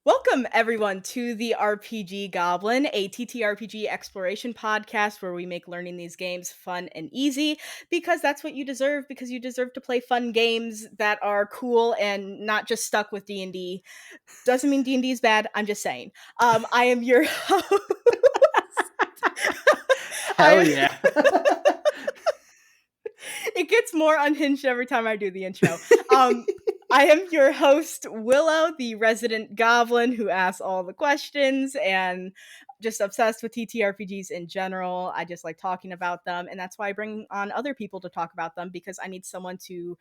Welcome, everyone, to the RPG Goblin, a TTRPG exploration podcast where we make learning these games fun and easy because that's what you deserve, because you deserve to play fun games that are cool and not just stuck with D&D. Doesn't mean D&D is bad, I'm just saying. I am your host. Hell yeah. It gets more unhinged every time I do the intro. I am your host, Willow, the resident goblin who asks all the questions and just obsessed with TTRPGs in general. I just like talking about them, and that's why I bring on other people to talk about them because I need someone to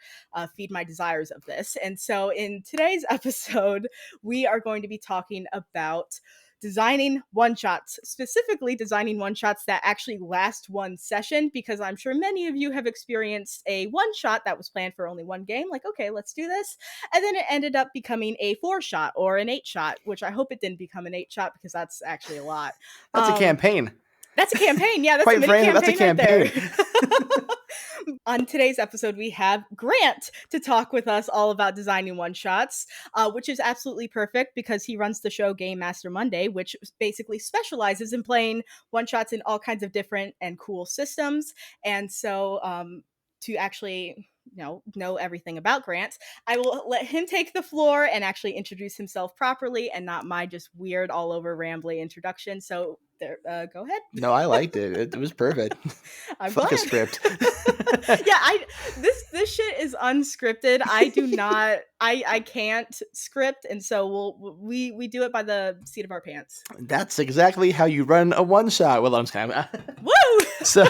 feed my desires of this. And so in today's episode, we are going to be talking about designing one-shots, specifically designing one-shots that actually last one session, because I'm sure many of you have experienced a one-shot that was planned for only one game, like, okay, let's do this, and then it ended up becoming a 4-shot or an 8-shot, which I hope it didn't become an 8-shot because that's actually a lot. That's a campaign. That's a campaign. Yeah, that's Quite a mini frankly, that's a campaign right campaign. there. On today's episode, we have Grant to talk with us all about designing one-shots, which is absolutely perfect because he runs the show Game Master Monday, which basically specializes in playing one-shots in all kinds of different and cool systems. And so to actually know everything about Grant, I will let him take the floor and actually introduce himself properly and not my just weird all over rambly introduction. So there, go ahead. No, I liked it. It was perfect. I'm Fuck glad. a script. Yeah, this shit is unscripted. I do not I can't script, and so we do it by the seat of our pants. That's exactly how you run a one shot. Well, I'm just kind of Woo! So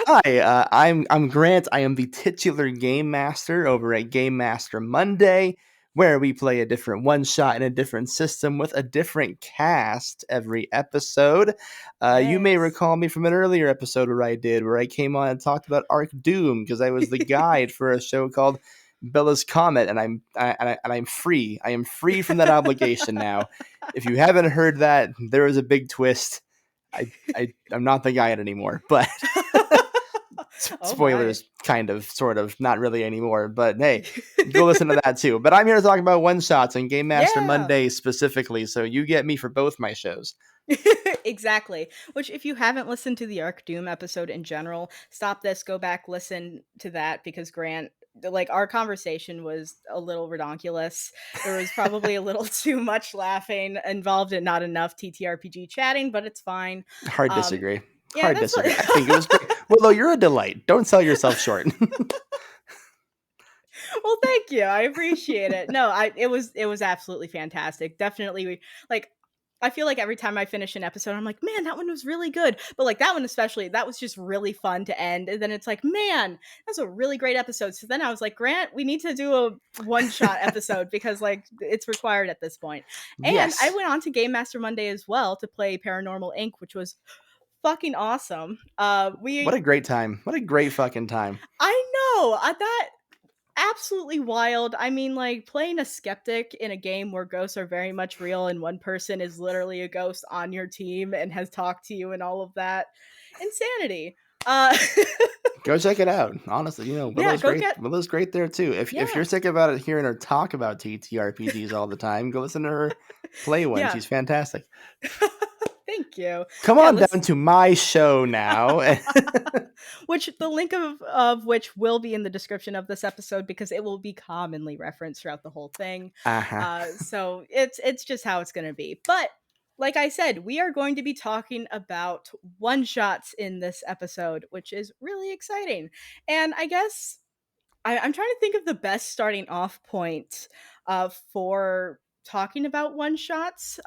hi, I'm Grant. I am the titular game master over at Game Master Monday, where we play a different one shot in a different system with a different cast every episode. You may Yes. recall me from an earlier episode where I came on and talked about Arc Doom because I was the guide for a show called Bella's Comet, and I'm free. I am free from that obligation now. If you haven't heard that, there is a big twist. I'm not the guide anymore, but spoilers, kind of, sort of, not really anymore. But hey, go listen to that too. But I'm here to talk about one shots and Game Master Monday specifically, so you get me for both my shows. Exactly. Which, if you haven't listened to the Arc Doom episode in general, stop this, go back, listen to that, because Grant, like, our conversation was a little redonkulous. There was probably a little too much laughing involved and not enough TTRPG chatting, but it's fine. Hard disagree. Yeah, Hard disagree. I think it was great. Well, you're a delight. Don't sell yourself short. Well, thank you. I appreciate it. No, it was absolutely fantastic. Definitely, like, I feel like every time I finish an episode, I'm like, man, that one was really good. But like that one especially, that was just really fun to end. And then it's like, man, that's a really great episode. So then I was like, Grant, we need to do a one-shot episode because like it's required at this point. And Yes. I went on to Game Master Monday as well to play Paranormal Inc., which was fucking awesome. What a great time. What a great fucking time. I know. That absolutely wild. I mean, like, playing a skeptic in a game where ghosts are very much real and one person is literally a ghost on your team and has talked to you and all of that. Insanity. Go check it out. Honestly, Willow's great. Willow's great there too. If you're sick about it, hearing her talk about TTRPGs all the time, go listen to her play one. She's fantastic. Thank you. Come on down to my show now. Which the link of which will be in the description of this episode because it will be commonly referenced throughout the whole thing. So it's just how it's going to be. But like I said, we are going to be talking about one-shots in this episode, which is really exciting. And I guess I'm trying to think of the best starting off point for talking about one-shots.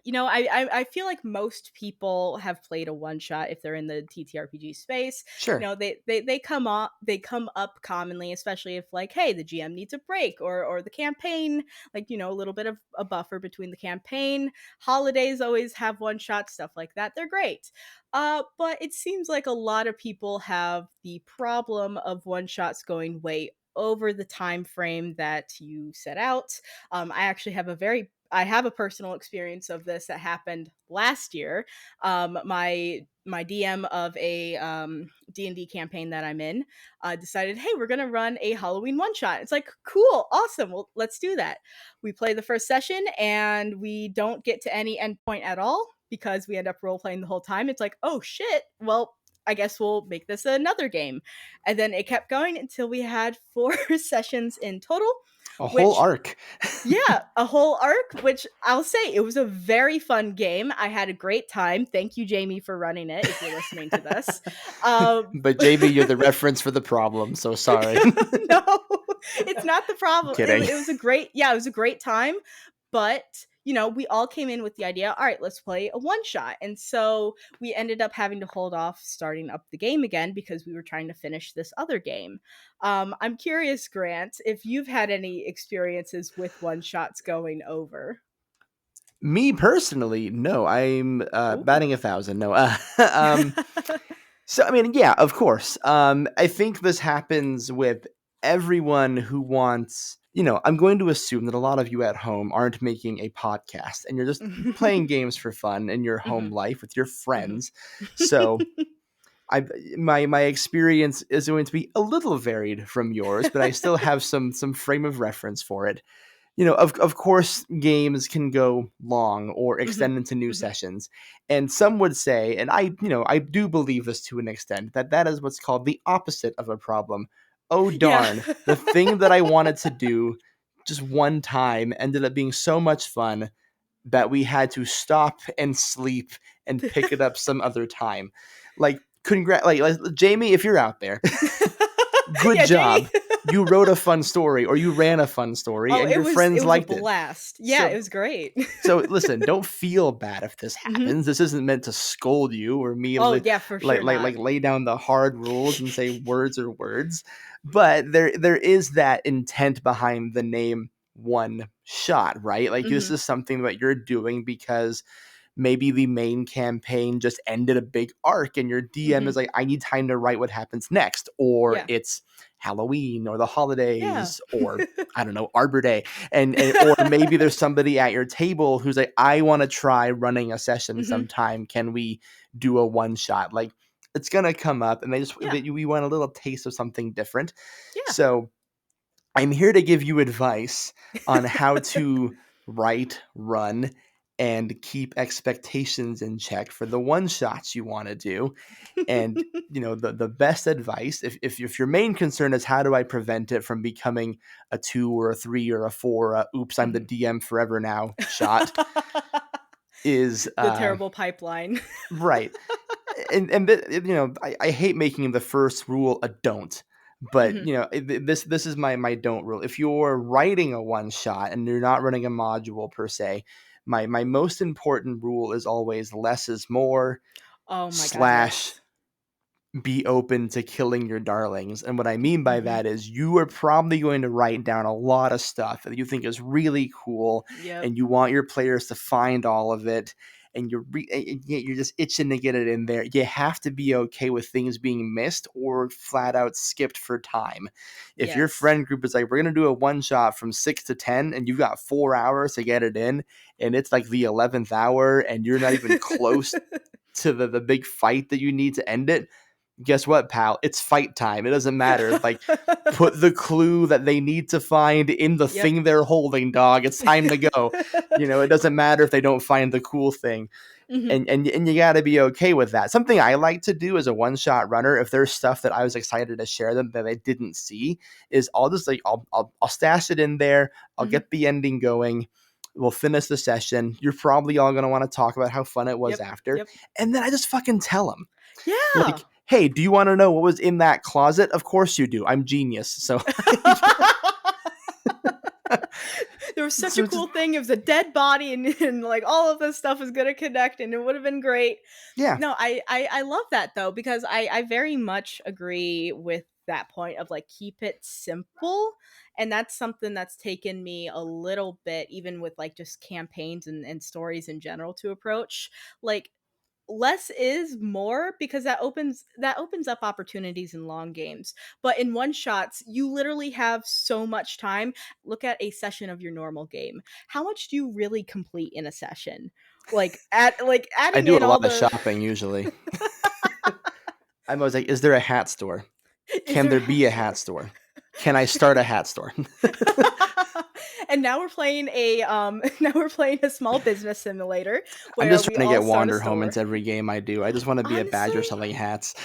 I feel like most people have played a one shot if they're in the TTRPG space. Sure. They come up commonly, especially if like, hey, the GM needs a break or the campaign, like, a little bit of a buffer between the campaign. Holidays always have one shot, stuff like that. They're great. But it seems like a lot of people have the problem of one shots going way over the time frame that you set out. I actually have a personal experience of this that happened last year. My DM of a D&D campaign that I'm in decided, hey, we're gonna run a Halloween one shot. It's like, cool, awesome. Well, let's do that. We play the first session and we don't get to any endpoint at all because we end up role playing the whole time. It's like, oh shit. Well, I guess we'll make this another game. And then it kept going until we had 4 sessions in total, A whole which, arc. yeah, a whole arc, which I'll say it was a very fun game. I had a great time. Thank you, Jamie, for running it if you're listening to this. But JB, you're the reference for the problem, so sorry. No, it's not the problem. Kidding. It was a great time. But, we all came in with the idea, all right, let's play a one shot. And so we ended up having to hold off starting up the game again because we were trying to finish this other game. I'm curious, Grant, if you've had any experiences with one shots going over. Me personally, no. I'm Ooh. batting 1,000. No. So I mean, yeah, of course. I think this happens with everyone who wants. I'm going to assume that a lot of you at home aren't making a podcast, and you're just playing games for fun in your home Mhm. life with your Mhm. friends. So I my experience is going to be a little varied from yours, but I still have some frame of reference for it. Of course, games can go long or Mhm. extend into new Mhm. sessions. And some would say, and I do believe this to an extent, that is what's called the opposite of a problem. Oh, Yeah. darn. The thing that I wanted to do just one time ended up being so much fun that we had to stop and sleep and pick it up some other time. Like, like Jamie, if you're out there, good Yeah, Jamie. job. You wrote a fun story or you ran a fun story Oh, and your it friends was a liked it. blast. Yeah, it So was great. so listen, don't feel bad if this Mhm. happens. This isn't meant to scold you or me Oh, yeah, for sure not. like lay down the hard rules and say words are words. But there is that intent behind the name one shot, right? Like this Mhm. is something that you're doing because maybe the main campaign just ended a big arc and your DM is Mhm. like, I need time to write what happens next. Or Yeah. it's Halloween or the Yeah. holidays or I don't know, Arbor Day. And or maybe there's somebody at your table who's like, I want to try running a session Mhm. sometime. Can we do a one shot? Like it's gonna come up and Yeah. we want a little taste of something different. Yeah. So I'm here to give you advice on how to write, run, and keep expectations in check for the one shots you want to do. And the best advice, if your main concern is how do I prevent it from becoming a 2 or a 3 or a 4, oops, I'm the Mhm. DM forever now shot, is The terrible pipeline. right. I hate making the first rule a don't, but Mhm. this is my don't rule. If you're writing a one shot and you're not running a module per se, my most important rule is always less is more Oh my god, slash yes. be open to killing your darlings. And what I mean by Mhm. that is you are probably going to write down a lot of stuff that you think is really cool Yep. and you want your players to find all of it and you're just itching to get it in there. You have to be okay with things being missed or flat out skipped for time. If your Yes. friend group is like, we're going to do a one shot from 6 to 10 and you've got 4 hours to get it in and it's like the 11th hour and you're not even close to the big fight that you need to end it, guess what, pal? It's fight time. It doesn't matter. Like, put the clue that they need to find in the Yep. thing they're holding, dog. It's time to go. It doesn't matter if they don't find the cool thing. Mhm. And you got to be okay with that. Something I like to do as a one shot runner, if there's stuff that I was excited to share them that I didn't see, is I'll just like I'll stash it in there. I'll Mhm. get the ending going. We'll finish the session. You're probably all gonna want to talk about how fun it was Yep. after, Yep. and then I just fucking tell them. Yeah. Like, hey, do you want to know what was in that closet? Of course you do. I'm genius. So, There was such a so just cool thing. It was a dead body, and like all of this stuff is gonna connect, and it would have been great. yeah. No, I love that though because I very much agree with that point of like keep it simple, and that's something that's taken me a little bit, even with like just campaigns and stories in general to approach. Like less is more because that opens up opportunities in long games. But in one shots, you literally have so much time. Look at a session of your normal game. How much do you really complete in a session? Like I adding do in a all lot of the shopping usually. I'm always like, is there a hat store? is Can there a there hat be a store? hat store? Can I start a hat store? And now we're playing a now we're playing a small business simulator I'm where just we trying to all get start a wander home store. into every game I do. I just want to be a badger Honestly, selling hats.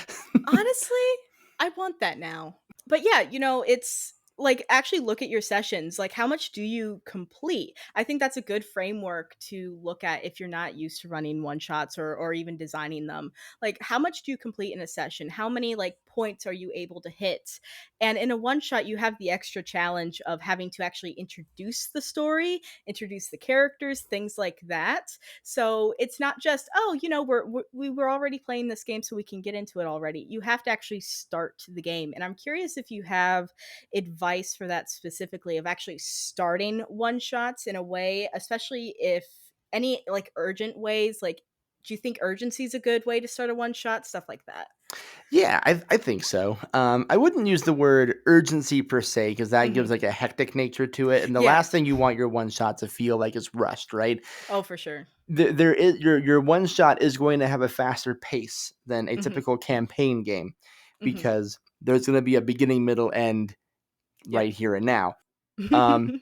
honestly, I want that now. But yeah, it's like actually look at your sessions. Like how much do you complete? I think that's a good framework to look at if you're not used to running one shots or even designing them. Like how much do you complete in a session? How many like points are you able to hit? And in a one shot, you have the extra challenge of having to actually introduce the story, introduce the characters, things like that. So it's not just, oh, we were already playing this game, so we can get into it already. You have to actually start the game. And I'm curious if you have advice for that specifically of actually starting one shots in a way, especially if any like urgent ways, like do you think urgency is a good way to start a one shot? Stuff like that. Yeah, I think so. I wouldn't use the word urgency per se because that gives Hmm. like a hectic nature to it. And the Yeah. last thing you want your one shot to feel like is rushed, right? Oh, for sure. There is your one shot is going to have a faster pace than a Hmm. typical campaign game Hmm. because there's going to be a beginning, middle, end Yep. right here and now. Um,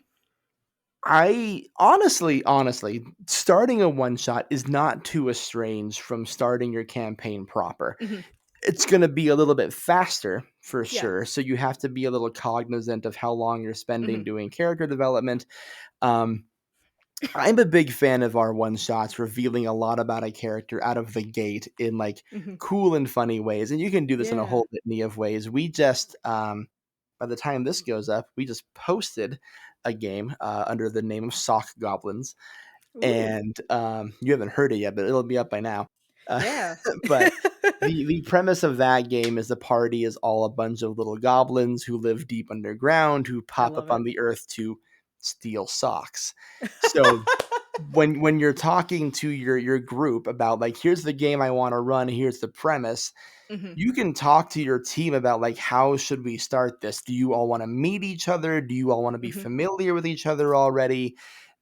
I honestly, starting a one shot is not too estranged from starting your campaign proper. Hmm. It's going to be a little bit faster for Yeah. sure. So you have to be a little cognizant of how long you're spending Hmm. doing character development. Um, I'm a big fan of our one shots revealing a lot about a character out of the gate in like Hmm. cool and funny ways. And you can do this in a Yeah. whole litany of ways. We just, by the time this goes up, we just posted a game under the name of Sock Goblins. Ooh. And you haven't heard it yet, but it'll be up by now. Uh, Yeah. but the premise of that game is the party is all a bunch of little goblins who live deep underground who I pop love up on it. the earth to steal socks. So when you're talking to your group about like here's the game I want to run, here's the premise, Hmm. you can talk to your team about like how should we start this? Do you all want to meet each other? Do you all want to be Hmm. familiar with each other already?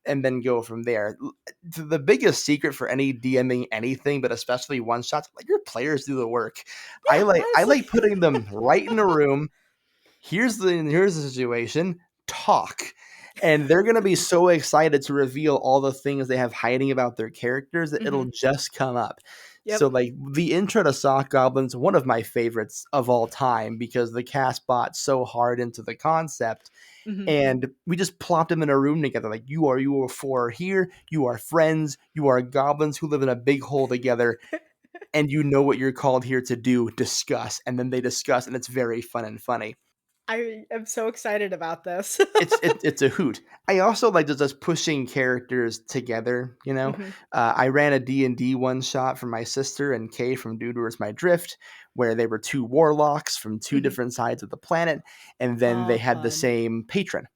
And then go from there. The biggest secret for any DMing anything, but especially one shots, let your players do the work. Yeah, I honestly. like putting them right in a room. Here's the situation. Talk. And they're gonna be so excited to reveal all the things they have hiding about their characters that it'll Hmm. just come up. So Yep. like the intro to Sock Goblins, one of my favorites of all time because the cast bought so hard into the concept Hmm. and we just plopped them in a room together. Like you are four here, you are friends, you are goblins who live in a big hole together, and you know what you're called here to do, discuss. And then they discuss, and it's very fun and funny. I am so excited about this. It's a hoot. I also like just pushing characters together. Hmm. I ran a D&D one shot for my sister and Kay from Dude Where's My Drift, where they were two warlocks from two Hmm. different sides of the planet, and then they Oh, had the fun. same patron.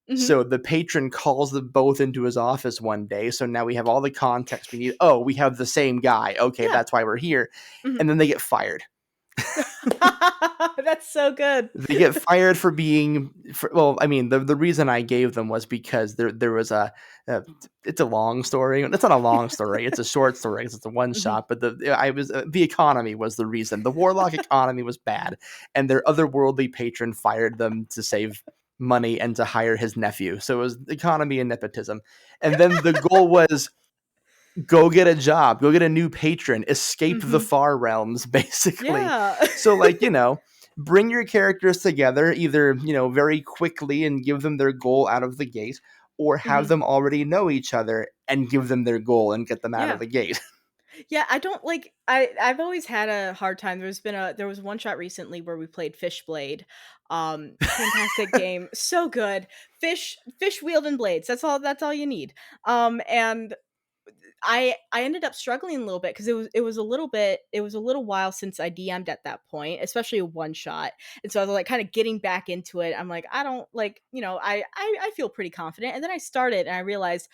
Hmm. So the patron calls them both into his office one day. So now we have all the context we need. Oh, we have the same guy. Okay, Yeah. that's why we're here. Hmm. And then they get fired. That's so good. They get fired for being well, I mean, the reason I gave them was because there was a it's a long story. It's not a long story. It's a short story. It's a one Hmm. shot. But the economy was the reason. The warlock economy was bad, and their otherworldly patron fired them to save money and to hire his nephew. So it was economy and nepotism. And then the goal was go get a job, go get a new patron, escape the Hmm. far realms, basically. Yeah. So, like, bring your characters together either, very quickly and give them their goal out of the gate, or have Hmm. them already know each other and give them their goal and get them out of Yeah. the gate. Yeah, I don't like I've always had a hard time. There was one shot recently where we played Fishblade. Fantastic game. So good. Fish wielding blades. That's all you need. And I ended up struggling a little bit because it was a little while since I DM'd at that point, especially a one shot. And so I was like kind of getting back into it. I'm like, I don't like, I feel pretty confident. And then I started and I realized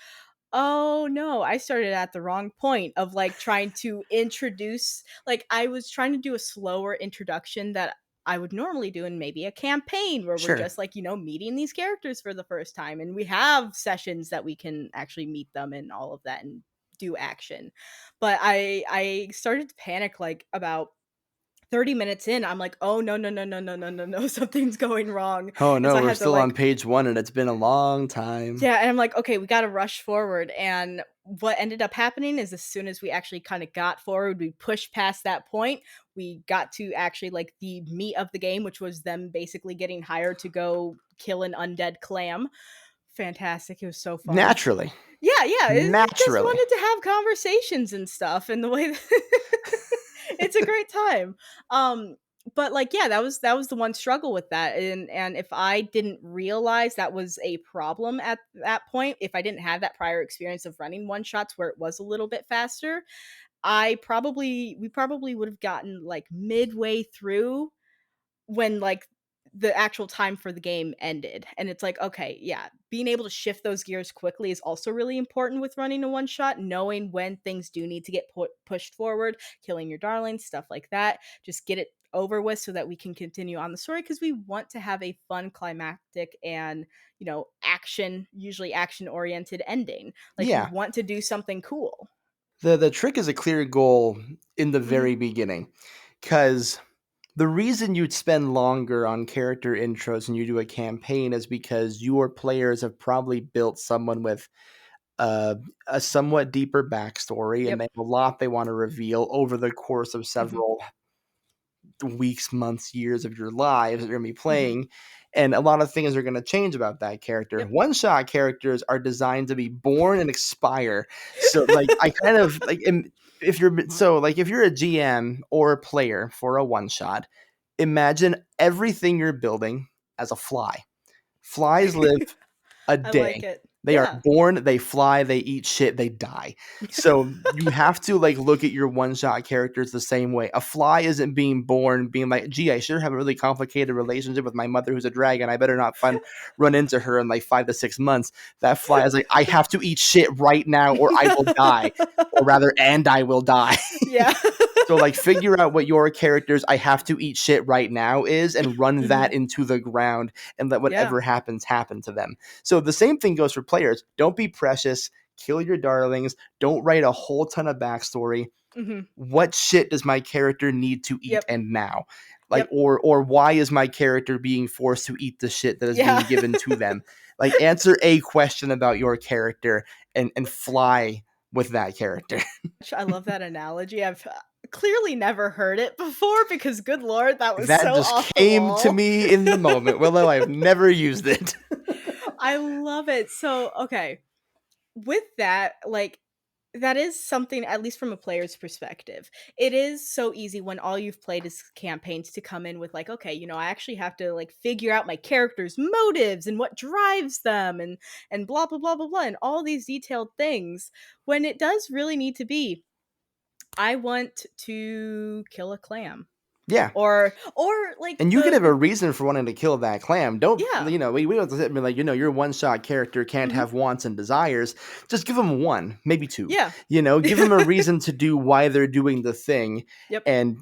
Oh no, I started at the wrong point of like trying to introduce, like I was trying to do a slower introduction that I would normally do in maybe a campaign where we're Sure. just like, meeting these characters for the first time and we have sessions that we can actually meet them and all of that and do action. But I started to panic like about 30 minutes in. I'm like, "Oh no, no, no, no, no, no, no, no, something's going wrong." Oh And so no, I we're had to still on like, page 1 and it's been a long time. yeah, and I'm like, "Okay, we gotta rush forward," and what ended up happening is as soon as we actually kinda got forward, we pushed past that point, we got to actually, like, the meat of the game, which was them basically getting hired to go kill an undead clam. Fantastic, it was so fun. Naturally. Yeah, yeah, it just Naturally. wanted to have conversations and stuff, and the way that it's a great time. But, like, yeah, that was the one struggle with that, and if I didn't realize that was a problem at that point, if I didn't have that prior experience of running one shots where it was a little bit faster, we probably would have gotten, like, midway through when, like, the actual time for the game ended, and it's like, okay, yeah, being able to shift those gears quickly is also really important with running a one shot, knowing when things do need to get pushed forward, killing your darlings, stuff like that. Just get it over with so that we can continue on the story because we want to have a fun, climactic, and, action, usually action-oriented ending. Like, we Yeah. want to do something cool. The trick is a clear goal in the Mhm. very beginning, cuz the reason you'd spend longer on character intros than you do a campaign is because your players have probably built someone with uh, a somewhat deeper backstory, and Yep. they have a lot they want to reveal over the course of Mhm. several weeks, months, years of your lives that you're going to be Mhm. playing. And a lot of things are going to change about that character. Yep. One shot characters are designed to be born and expire. So, like, I kind of like, if you're so like, if you're a GM or a player for a one shot, imagine everything you're building as a fly. Flies live a I like day. it. They are Yeah. born, they fly, they eat shit, they die. So you have to like look at your one shot characters the same way. A fly isn't being born being like, gee, I sure have a really complicated relationship with my mother who's a dragon. I better not run into her in like 5 to 6 months. That fly is like, I have to eat shit right now or I will die. Or rather, and I will die. Yeah. So like figure out what your character's I have to eat shit right now is and run that Mhm. into the ground and let Yeah. whatever happens happen to them. So the same thing goes for players. Don't be precious. Kill your darlings. Don't write a whole ton of backstory. Mhm. What shit does my character need to eat Yep. and now? Like Yep. or why is my character being forced to eat the shit that is Yeah. being given to them? Like answer a question about your character and fly with that character. I love that analogy. I've clearly never heard it before because good lord, that was That so just off the came to wall. me in the moment. Willow, I've never used it. I love it. So, okay, with that, like, that is something, at least from a player's perspective. It is so easy when all you've played is campaigns to come in with like, okay, I actually have to like figure out my character's motives and what drives them and blah blah blah blah blah and all these detailed things when it does really need to be, I want to kill a clam. Yeah. Or like And you could have a the reason for wanting to kill that clam. Don't, yeah. we don't have to sit and be like, your one shot character can't Mhm. have wants and desires. Just give them one, maybe two. Yeah. Give them a reason to do why they're doing the thing. Yep. And,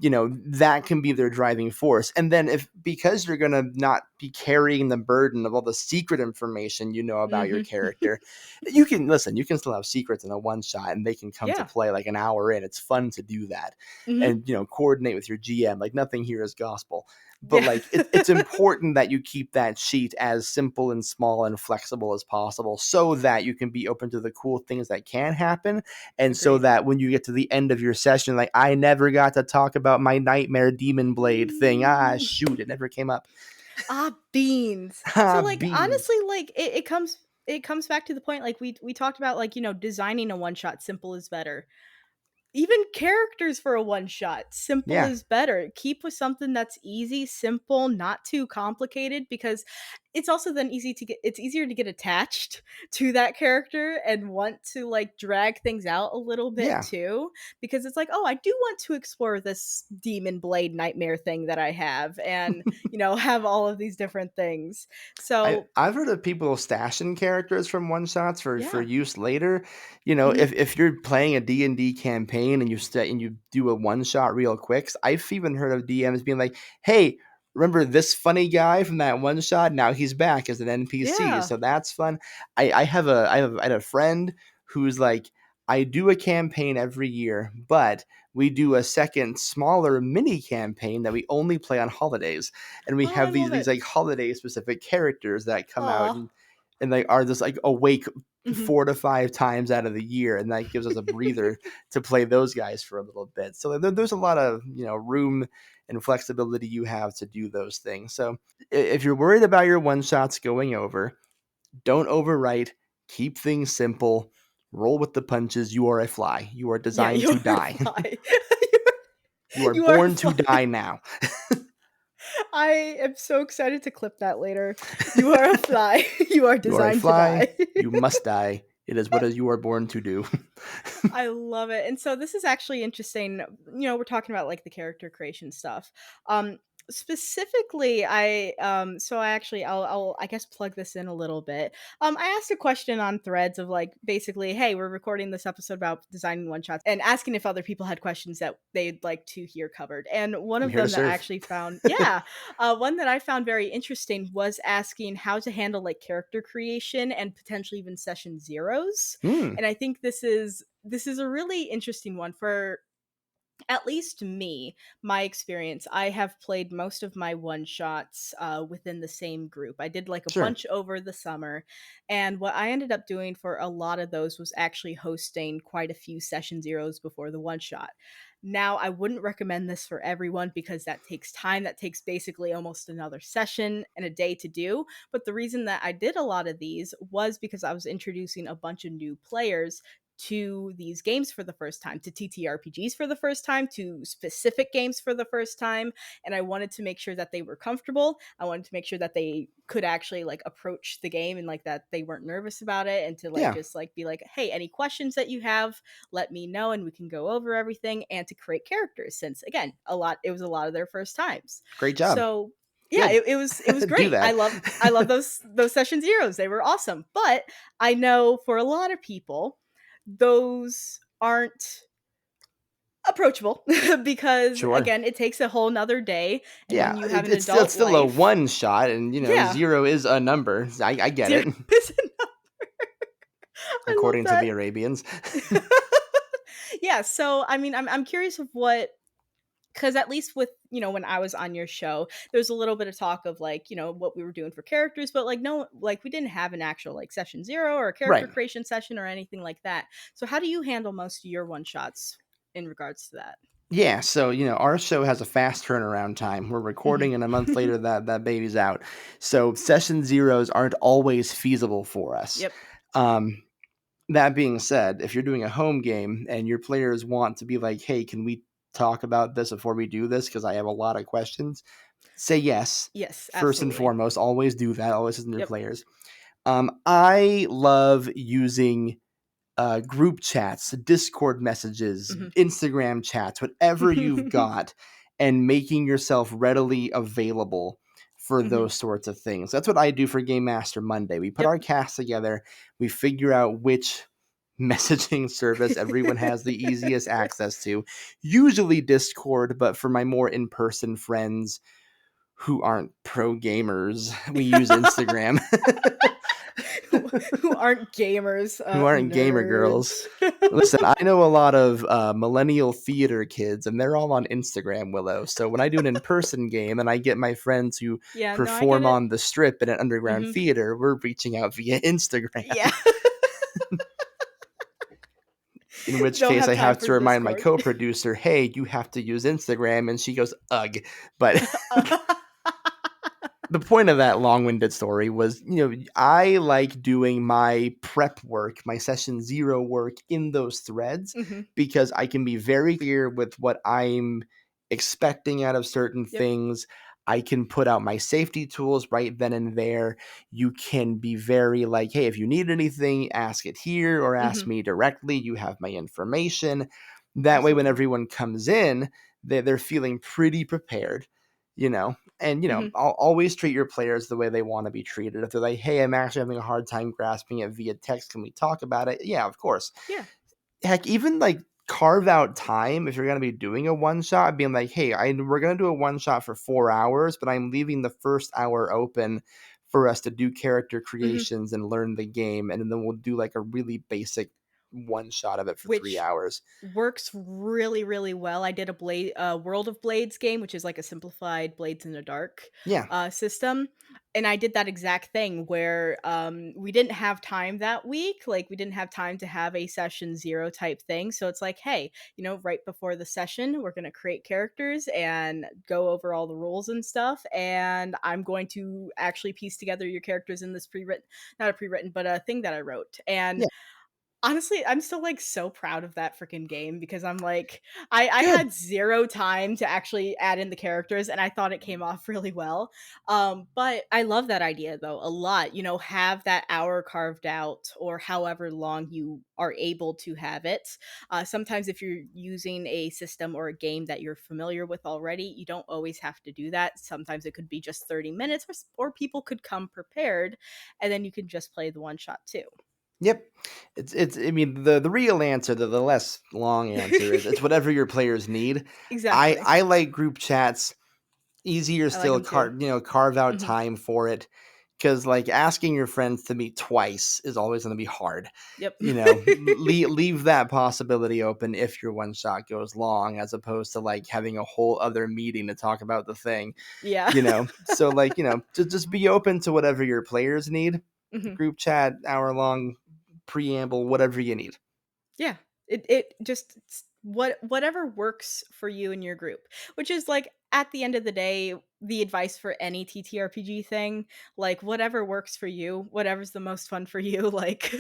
that can be their driving force. And then because you're going to not be carrying the burden of all the secret information you know about your Mhm. character, you can, listen, you can still have secrets in a one shot and they can come to Yeah. play like an hour in. It's fun to do that. Mhm. And, coordinate with your GM. Like nothing here is gospel, but Yeah. like it's important that you keep that sheet as simple and small and flexible as possible so that you can be open to the cool things that can happen, and so Agreed. that when you get to the end of your session, like, I never got to talk about my nightmare demon blade thing. Mm. Shoot, it never came up. Ah, beans. So, Ah, like, beans. honestly, like, it comes back to the point, like, we talked about, like, designing a one shot, simple is better. Even characters for a one shot, simple Yeah. is better. Keep with something that's easy, simple, not too complicated because it's also then it's easier to get attached to that character and want to like drag things out a little bit Yeah. too, because it's like, oh, I do want to explore this demon blade nightmare thing that I have, and have all of these different things. So I've heard of people stashing characters from one shots for yeah. use later. Mhm. If you're playing a D&D campaign and you do a one shot real quick, I've even heard of DMs being like, "Hey, remember this funny guy from that one shot? Now he's back as an NPC." Yeah. So that's fun. I had a friend who's like, "I do a campaign every year, but we do a second smaller mini campaign that we only play on holidays, and we Oh, I have love these it. like holiday specific characters that come out Aw. and like are just like awake Mhm. 4 to 5 times out of the year, and that gives us a breather to play those guys for a little bit. So there's a lot of room and flexibility you have to do those things. So if you're worried about your one shots going over, don't overwrite. Keep things simple. Roll with the punches. You are a fly. You are Yeah, designed you to are a die. fly. You are You are a born to fly. die now. I am so excited to clip that later. You are a fly. You are You are a designed to fly. die. You must die. It is what you are born to do. I love it. And so this is actually interesting. We're talking about like the character creation stuff. Um Specifically, I'll I guess plug this in a little bit. I asked a question on Threads of like basically, hey, we're recording this episode about designing one shots and asking if other people had questions that they'd like to hear covered. And one I'm of here to them that I serve. actually found, yeah, one that I found very interesting was asking how to handle like character creation and potentially even session zeros. Hmm. And I think this is a really interesting one for at least me, my experience. I have played most of my one shots within the same group. I did like a Sure. bunch over the summer, and what I ended up doing for a lot of those was actually hosting quite a few session zeros before the one shot. Now, I wouldn't recommend this for everyone because that takes time. That takes basically almost another session and a day to do. But the reason that I did a lot of these was because I was introducing a bunch of new players to these games for the first time, to TTRPGs for the first time, to specific games for the first time, and I wanted to make sure that they were comfortable. I wanted to make sure that they could actually like approach the game and like that they weren't nervous about it, and to like Yeah. just like be like, "Hey, any questions that you have, let me know and we can go over everything," and to create characters since again, it was a lot of their first times. Great job. So, yeah, Good. it was Do great. that. I love those session zeros. They were awesome. But I know for a lot of people those aren't approachable because Sure. again it takes a whole nother day, and Yeah. then you have an It's adult still a life. one shot, and Yeah. zero is a number. I get Zero it. is enough. I love According to that. the Arabians. Yeah, so I mean, I'm curious of what, because at least with when I was on your show, there was a little bit of talk of like what we were doing for characters, but like no, like we didn't have an actual like session zero or a character Right. creation session or anything like that. So how do you handle most of your one shots in regards to that? Yeah, so our show has a fast turnaround time. We're Hmm. recording, and a month later that baby's out. So session zeros aren't always feasible for us. Yep. Um, that being said, if you're doing a home game and your players want to be like, "Hey, can we talk about this before we do this? Because I have a lot of questions." Say yes. Yes, First and absolutely. foremost, always do that. Always listen to your Yep. players. I love using group chats, Discord messages, Mhm. Instagram chats, whatever you've got, and making yourself readily available for Mhm. those sorts of things. That's what I do for Game Master Monday. We put Yep. our cast together, we figure out which messaging service everyone has the easiest access to, usually Discord, but for my more in person friends who aren't pro gamers, we use Instagram. who, who aren't gamers, Who aren't gamer girls. nerds. Listen, I know a lot of millennial theater kids, and they're all on Instagram, Willow. So when I do an in-person game and I get my friends who Yeah, no, I get perform it. on the strip in an underground Hmm. theater, we're reaching out via Instagram. Yeah. In which Don't case, have I time have for to remind my Discord. co-producer, "Hey, you have to use Instagram," and she goes, "Ugh." But the point of that long-winded story was, I like doing my prep work, my session zero work in those threads Hmm. because I can be very clear with what I'm expecting out of certain Yep. things. I can put out my safety tools right then and there. You can be very like, hey, if you need anything, ask it here or ask Mhm. me directly. You have my information. That way, when Absolutely. everyone comes in, they're feeling pretty prepared, you know. And Mhm. always treat your players the way they want to be treated. If they're like, hey, I'm actually having a hard time grasping it via text, can we talk about it? Yeah, of course. Yeah. Heck, even like carve out time if you're going to be doing a one shot, being like, hey, we're going to do a one shot for 4 hours, but I'm leaving the first hour open for us to do character Mhm. creations and learn the game, and then we'll do like a really basic one shot of it for three Which hours works really, really well. I did a World of Blades game, which is like a simplified Blades in the Dark Yeah, system, and I did that exact thing where we didn't have time that week. Like we didn't have time to have a session zero type thing. So it's like, hey, right before the session, we're gonna create characters and go over all the rules and stuff. And I'm going to actually piece together your characters in this pre-written, not a pre-written, but a thing that I wrote. And yeah, honestly, I'm still, like, so proud of that freaking game because I'm like I good. had 0 time to actually add in the characters, and I thought it came off really well. But I love that idea, though, a lot, have that hour carved out or however long you are able to have it. Sometimes if you're using a system or a game that you're familiar with already, you don't always have to do that. Sometimes it could be just 30 minutes or people could come prepared, and then you can just play the one shot too. Yep. It's I mean the real answer, the less long answer is it's whatever your players need. I Exactly. I like group chats. Easier I like still them too. carve out Mhm. time for it, because like asking your friends to meet twice is always going to be hard. Yep. Leave that possibility open if your one shot goes long, as opposed to like having a whole other meeting to talk about the thing. Yeah. So like just be open to whatever your players need. Mhm. Group chat, hour long preamble, whatever you need. Yeah. It just whatever works for you and your group, which is, like, at the end of the day, the advice for any TTRPG thing, like, whatever works for you, whatever's the most fun for you, like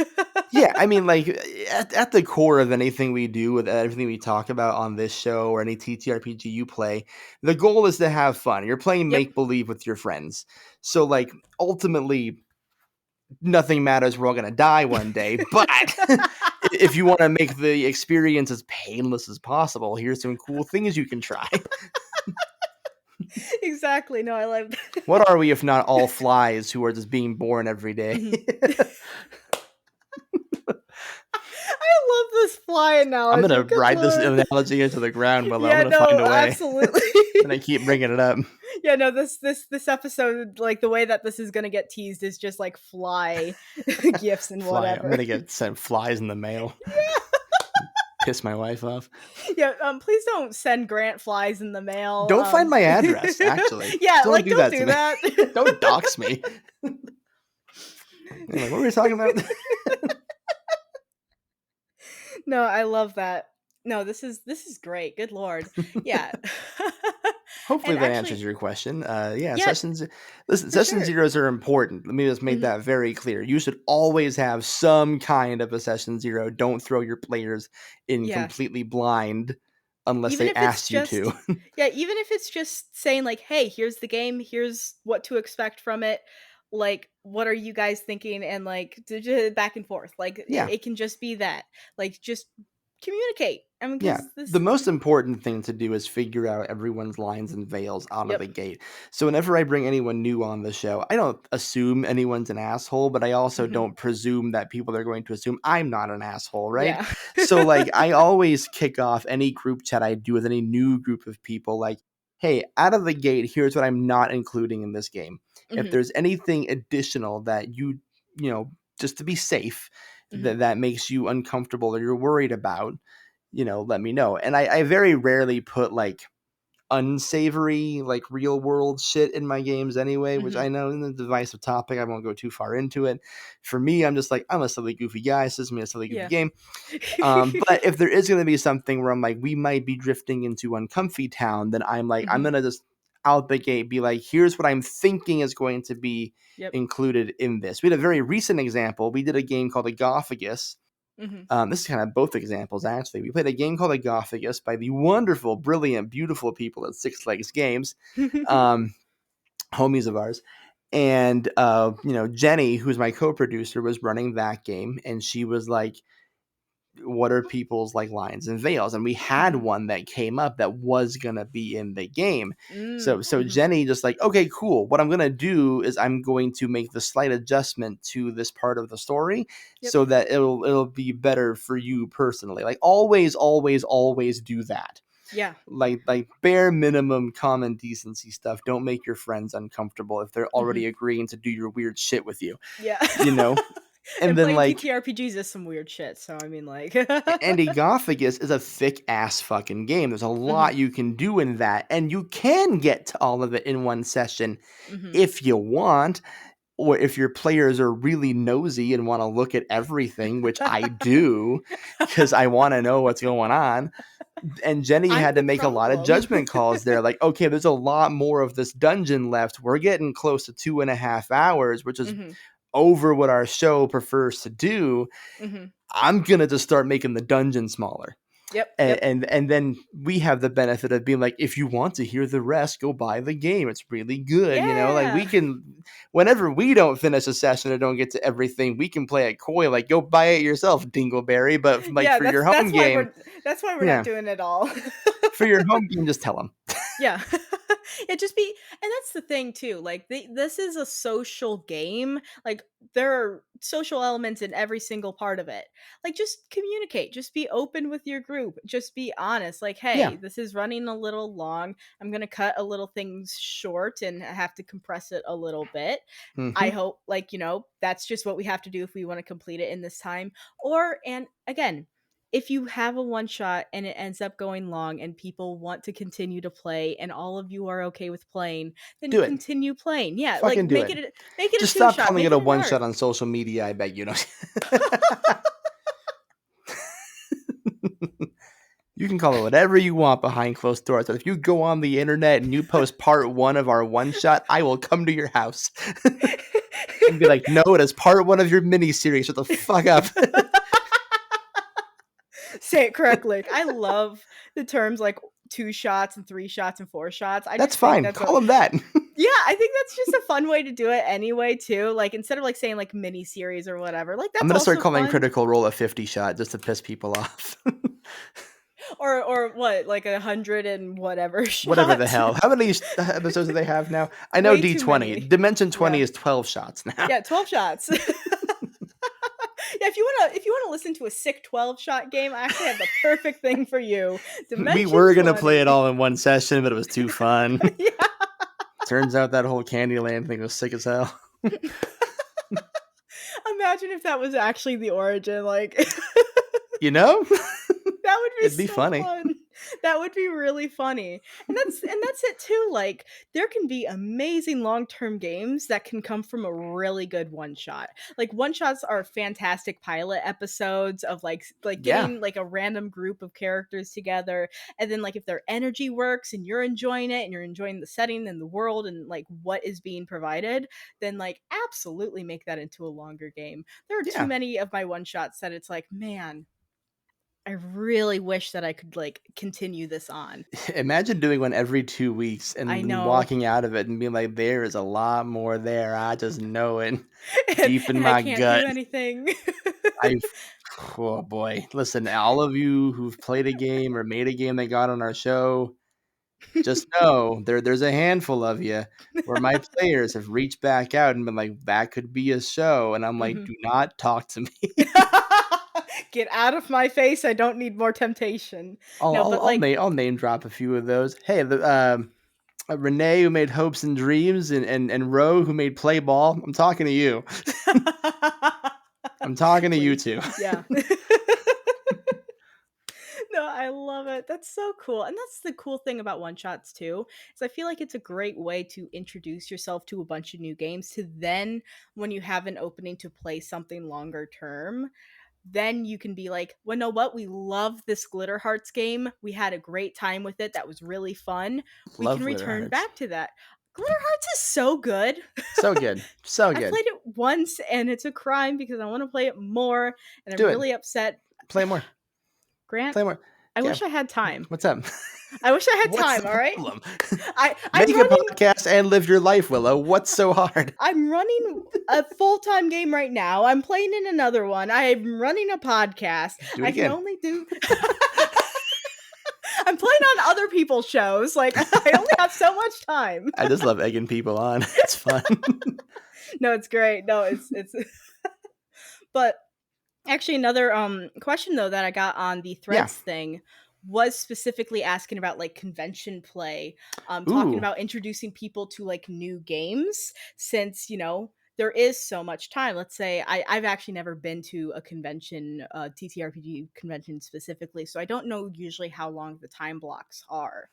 Yeah, I mean, like at the core of anything we do, with everything we talk about on this show or any TTRPG you play, the goal is to have fun. You're playing Yep. make believe with your friends, so like ultimately, nothing matters. We're all gonna die one day, but if you want to make the experience as painless as possible, here's some cool things you can try. Exactly, no, I like What are we if not all flies who are just being born every day? Mhm. I love this fly I'm gonna analogy, good ride this lord. analogy into the ground, Willow. I'm Yeah, gonna find no, a way. absolutely. And I keep bringing it up. Yeah, no, this episode, like, the way that this is gonna get teased is just, like, fly gifts and Fly. I'm whatever. gonna get sent flies in the mail. Piss my wife off. Yeah, please don't send Grant flies in the mail, Don't find my address, actually. Yeah, Don't like, do don't that to do me. that. Don't dox me. Like, what were we talking about? No, I love that. No, this is great, good lord. Yeah. Hopefully And that answers actually your question. Yeah, yeah, listen, for session sure. zeros are important. Let me just make Mhm. that very clear. You should always have some kind of a session zero. Don't throw your players in Yeah. completely blind unless Even they if it's ask you to. just yeah, even if it's just saying like, "Hey, here's the game, here's what to expect from it. Like, what are you guys thinking?" And like back and forth. Like Yeah. it can just be that. Like just communicate. I mean, Yeah, cuz the this most important thing to do is figure out everyone's lines and veils out of yep. the gate. So whenever I bring anyone new on the show, I don't assume anyone's an asshole, but I also Mhm. don't presume that people are going to assume I'm not an asshole, right? Yeah. So like I always kick off any group chat I do with any new group of people like, "Hey, out of the gate, here's what I'm not including in this game. If Mhm. there's anything additional that just to be safe, Mhm. that makes you uncomfortable or you're worried about, let me know." And I very rarely put like unsavory, like real world shit in my games anyway, which I Mhm. know is a divisive topic. I won't go too far into it. For me, I'm just like, I'm a silly, goofy guy. So this is me a silly, goofy Yeah. game. But if there is going to be something where I'm like, we might be drifting into uncomfy town, then I'm like, I'm Mhm. going to just out the gate be like, here's what I'm thinking is going to be Yep. included in this. We had a very recent example. We did a game called Agophagus. Mhm. This is kind of both examples, actually. We played a game called Agophagus by the wonderful, brilliant, beautiful people at Six Legs Games. Um, homies of ours. And Jenny, who's my co-producer, was running that game, and she was like, what are people's like lines and veils? And we had Mhm. one that came up that was gonna be in the game. So Mhm. Jenny just like, okay, cool. What I'm gonna do is I'm going to make the slight adjustment to this part of the story Yep. so that it'll be better for you personally. Like always, always, always do that. Yeah. Like bare minimum common decency stuff. Don't make your friends uncomfortable if they're Mhm. already agreeing to do your weird shit with you. Yeah. You know? And And then playing like TTRPGs is some weird shit, so I mean, like and Egophagus is a thick ass fucking game. There's a Mhm. lot you can do in that, and you can get to all of it in one session Mhm. if you want, or if your players are really nosy and want to look at everything, which I do, because I want to know what's going on. And Jenny I'm had to the make a lot of problem. judgment calls there. Like, okay, there's a lot more of this dungeon left. We're getting close to 2.5 hours, which is Mhm. over what our show prefers to do. Mhm. I'm gonna just start making the dungeon smaller. Yep, And, yep. and then we have the benefit of being like, if you want to hear the rest, go buy the game. It's really good, Like we Yeah. can, whenever we don't finish a session or don't get to everything, we can play it coy, like go buy it yourself, Dingleberry. But like Yeah, for your home game, that's why we're not yeah, doing it all. for your home game, just tell them. Yeah. It just be and that's the thing too, like, this is a social game, like, there are social elements in every single part of it. Like, just communicate, just be open with your group, just be honest, like, Yeah. "Hey, this is running a little long, I'm gonna cut a little things short and have to compress it a little bit. I Hmm. hope, like, that's just what we have to do if we wanna complete it in this time." And again, if you have a one shot and it ends up going long and people want to continue to play and all of you are okay with playing, then Do it. continue playing. Yeah, like Fucking do it. make it a Just two stop shot, calling make it it a an one shot arc. on social media. I beg you. Know. You can call it whatever you want behind closed doors. But if you go on the internet and you post part one of our one shot, I will come to your house and be like, no, it is part one of your mini series. Shut the fuck up. Say it correctly. I love the terms like two shots and three shots and four shots. I That's just think fine. that's a Call them that. yeah, I think that's just a fun way to do it anyway too. Like instead of like saying like mini series or whatever, like I'm that's going to start also calling fun. Critical Role a 50 shot just to piss people off. Or what, like 100 and whatever Whatever the shots. hell. How many episodes do they have now? I know Way too D20. many. Dimension 20 Yeah. is 12 shots now. Yeah, 12 shots. Yeah, if you wanna listen to a sick 12-shot game, I actually have the perfect thing for you. We Dimension were going to play it 20. all in one session, but it was too fun. Yeah. Turns out that whole Candyland thing was sick as hell. Imagine if that was actually the origin, like You know? that would be It'd be so funny. fun. That would be really funny. And that's it too. Like there can be amazing long-term games that can come from a really good one shot. Like one shots are fantastic pilot episodes of like Yeah. getting like a random group of characters together and then like if their energy works and you're enjoying it and you're enjoying the setting and the world and like what is being provided, then like absolutely make that into a longer game. There are too Yeah. many of my one shots that it's like, man, I really wish that I could, like, continue this on. Imagine doing one every 2 weeks I and then know, walking out of it and being like, there is a lot more there. I just know it and deep in and I my can't do gut. anything. I've, oh boy. Listen, all of you who've played a game or made a game that got on our show, just know there's a handful of you where my players have reached back out and been like, that could be a show. And I'm like, Mhm. do not talk to me. Get out of my face, I don't need more temptation. I'll, No, I'll, but, I'll, like name, I'll name drop a few of those. Hey, Renee who made Hopes and Dreams and Ro who made Play Ball. I'm talking to you. I'm talking to you please. too. Yeah. No, I love it. That's so cool. And that's the cool thing about one shots too. Is I feel like it's a great way to introduce yourself to a bunch of new games to then when you have an opening to play something longer term, then you can be like, well, know what? We love this Glitter Hearts game. We had a great time with it. That was really fun. We can Love Glitter return Hearts. back to that. Glitter Hearts is so good. So good. So I good. played it once and it's a crime because I want to play it more and I'm Do it. really upset. Play more. Grant, Play more. I Yeah. wish I had time. What's up? I wish I had What's time. the All right. problem? I'm Make a running. podcast and live your life, Willow. What's so hard? I'm running a full-time game right now. I'm playing in another one. I'm running a podcast. Do it I can again. only do. I'm playing on other people's shows. Like I only have so much time. I just love egging people on. It's fun. No, it's great. No, it's. But actually, another question though that I got on the Yeah. threads thing was specifically asking about like convention play, talking Ooh. about introducing people to like new games since there is so much time. Let's say I've actually never been to a convention, TTRPG convention specifically, so I don't know usually how long the time blocks are.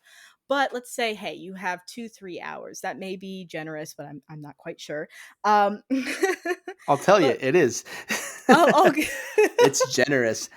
But let's say, hey, you have 2-3 hours. That may be generous, but I'm not quite sure. Um, I'll tell you, but it is. oh, It's generous.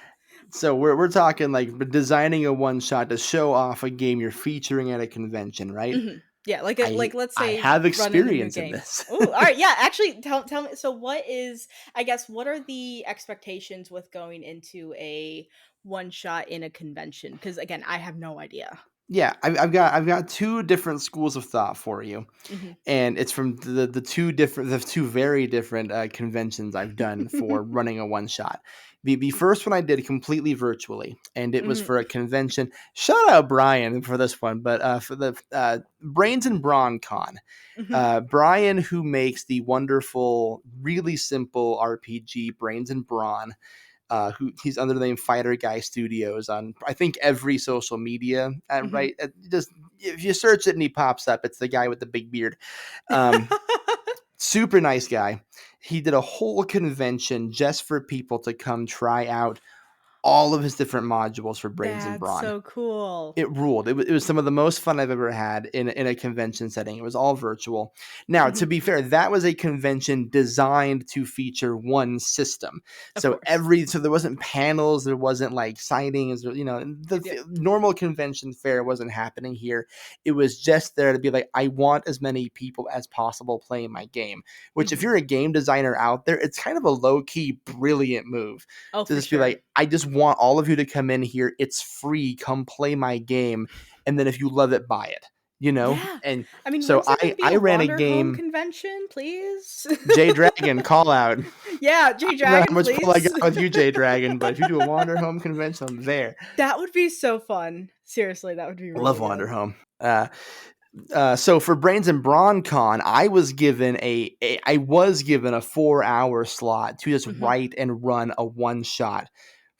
So we're talking like designing a one shot to show off a game you're featuring at a convention, right? mhm. Yeah, I let's I say have running a new experience in game. this. Oh, all right. Yeah, actually, tell me. So, what are the expectations with going into a one shot in a convention? Because again, I have no idea. Yeah, I've got two different schools of thought for you, Hmm. and it's from the two very different conventions I've done for running a one shot. The first one I did completely virtually, and it was Hmm. for a convention. Shout out Brian for this one, but for the Brains and Brawn Con. Hmm. Brian, who makes the wonderful, really simple RPG Brains and Brawn, who he's under the name Fighter Guy Studios on I think every social media. Hmm. Right, just if you search it and he pops up, it's the guy with the big beard. Um, Super nice guy. He did a whole convention just for people to come try out all of his different modules for Brains and That's Brawn. so cool. It ruled. It was some of the most fun I've ever had in a convention setting. It was all virtual. Now, to Hmm. be fair, that was a convention designed to feature one system. Of course. So there wasn't panels, there wasn't like signings, or Yep. normal convention fare wasn't happening here. It was just there to be like, I want as many people as possible playing my game. Which, if Hmm. you're a game designer out there, it's kind of a low key brilliant move Oh, to for just be sure. like, I just want all of you to come in here. It's free. Come play my game. And then if you love it, buy it. Yeah. And I mean, so when's there going to be I a ran a Wander Home game. convention, please? J Dragon, call out. Yeah, I J don't know how Dragon, much pull I please. got with you, J Dragon, but if you do a Wander Home convention, I'm there. That would be so fun. Seriously, that would be I love really Wander good. Home. So for Brains and Brawn Con, I was given a 4-hour slot to just Mhm. write and run a one shot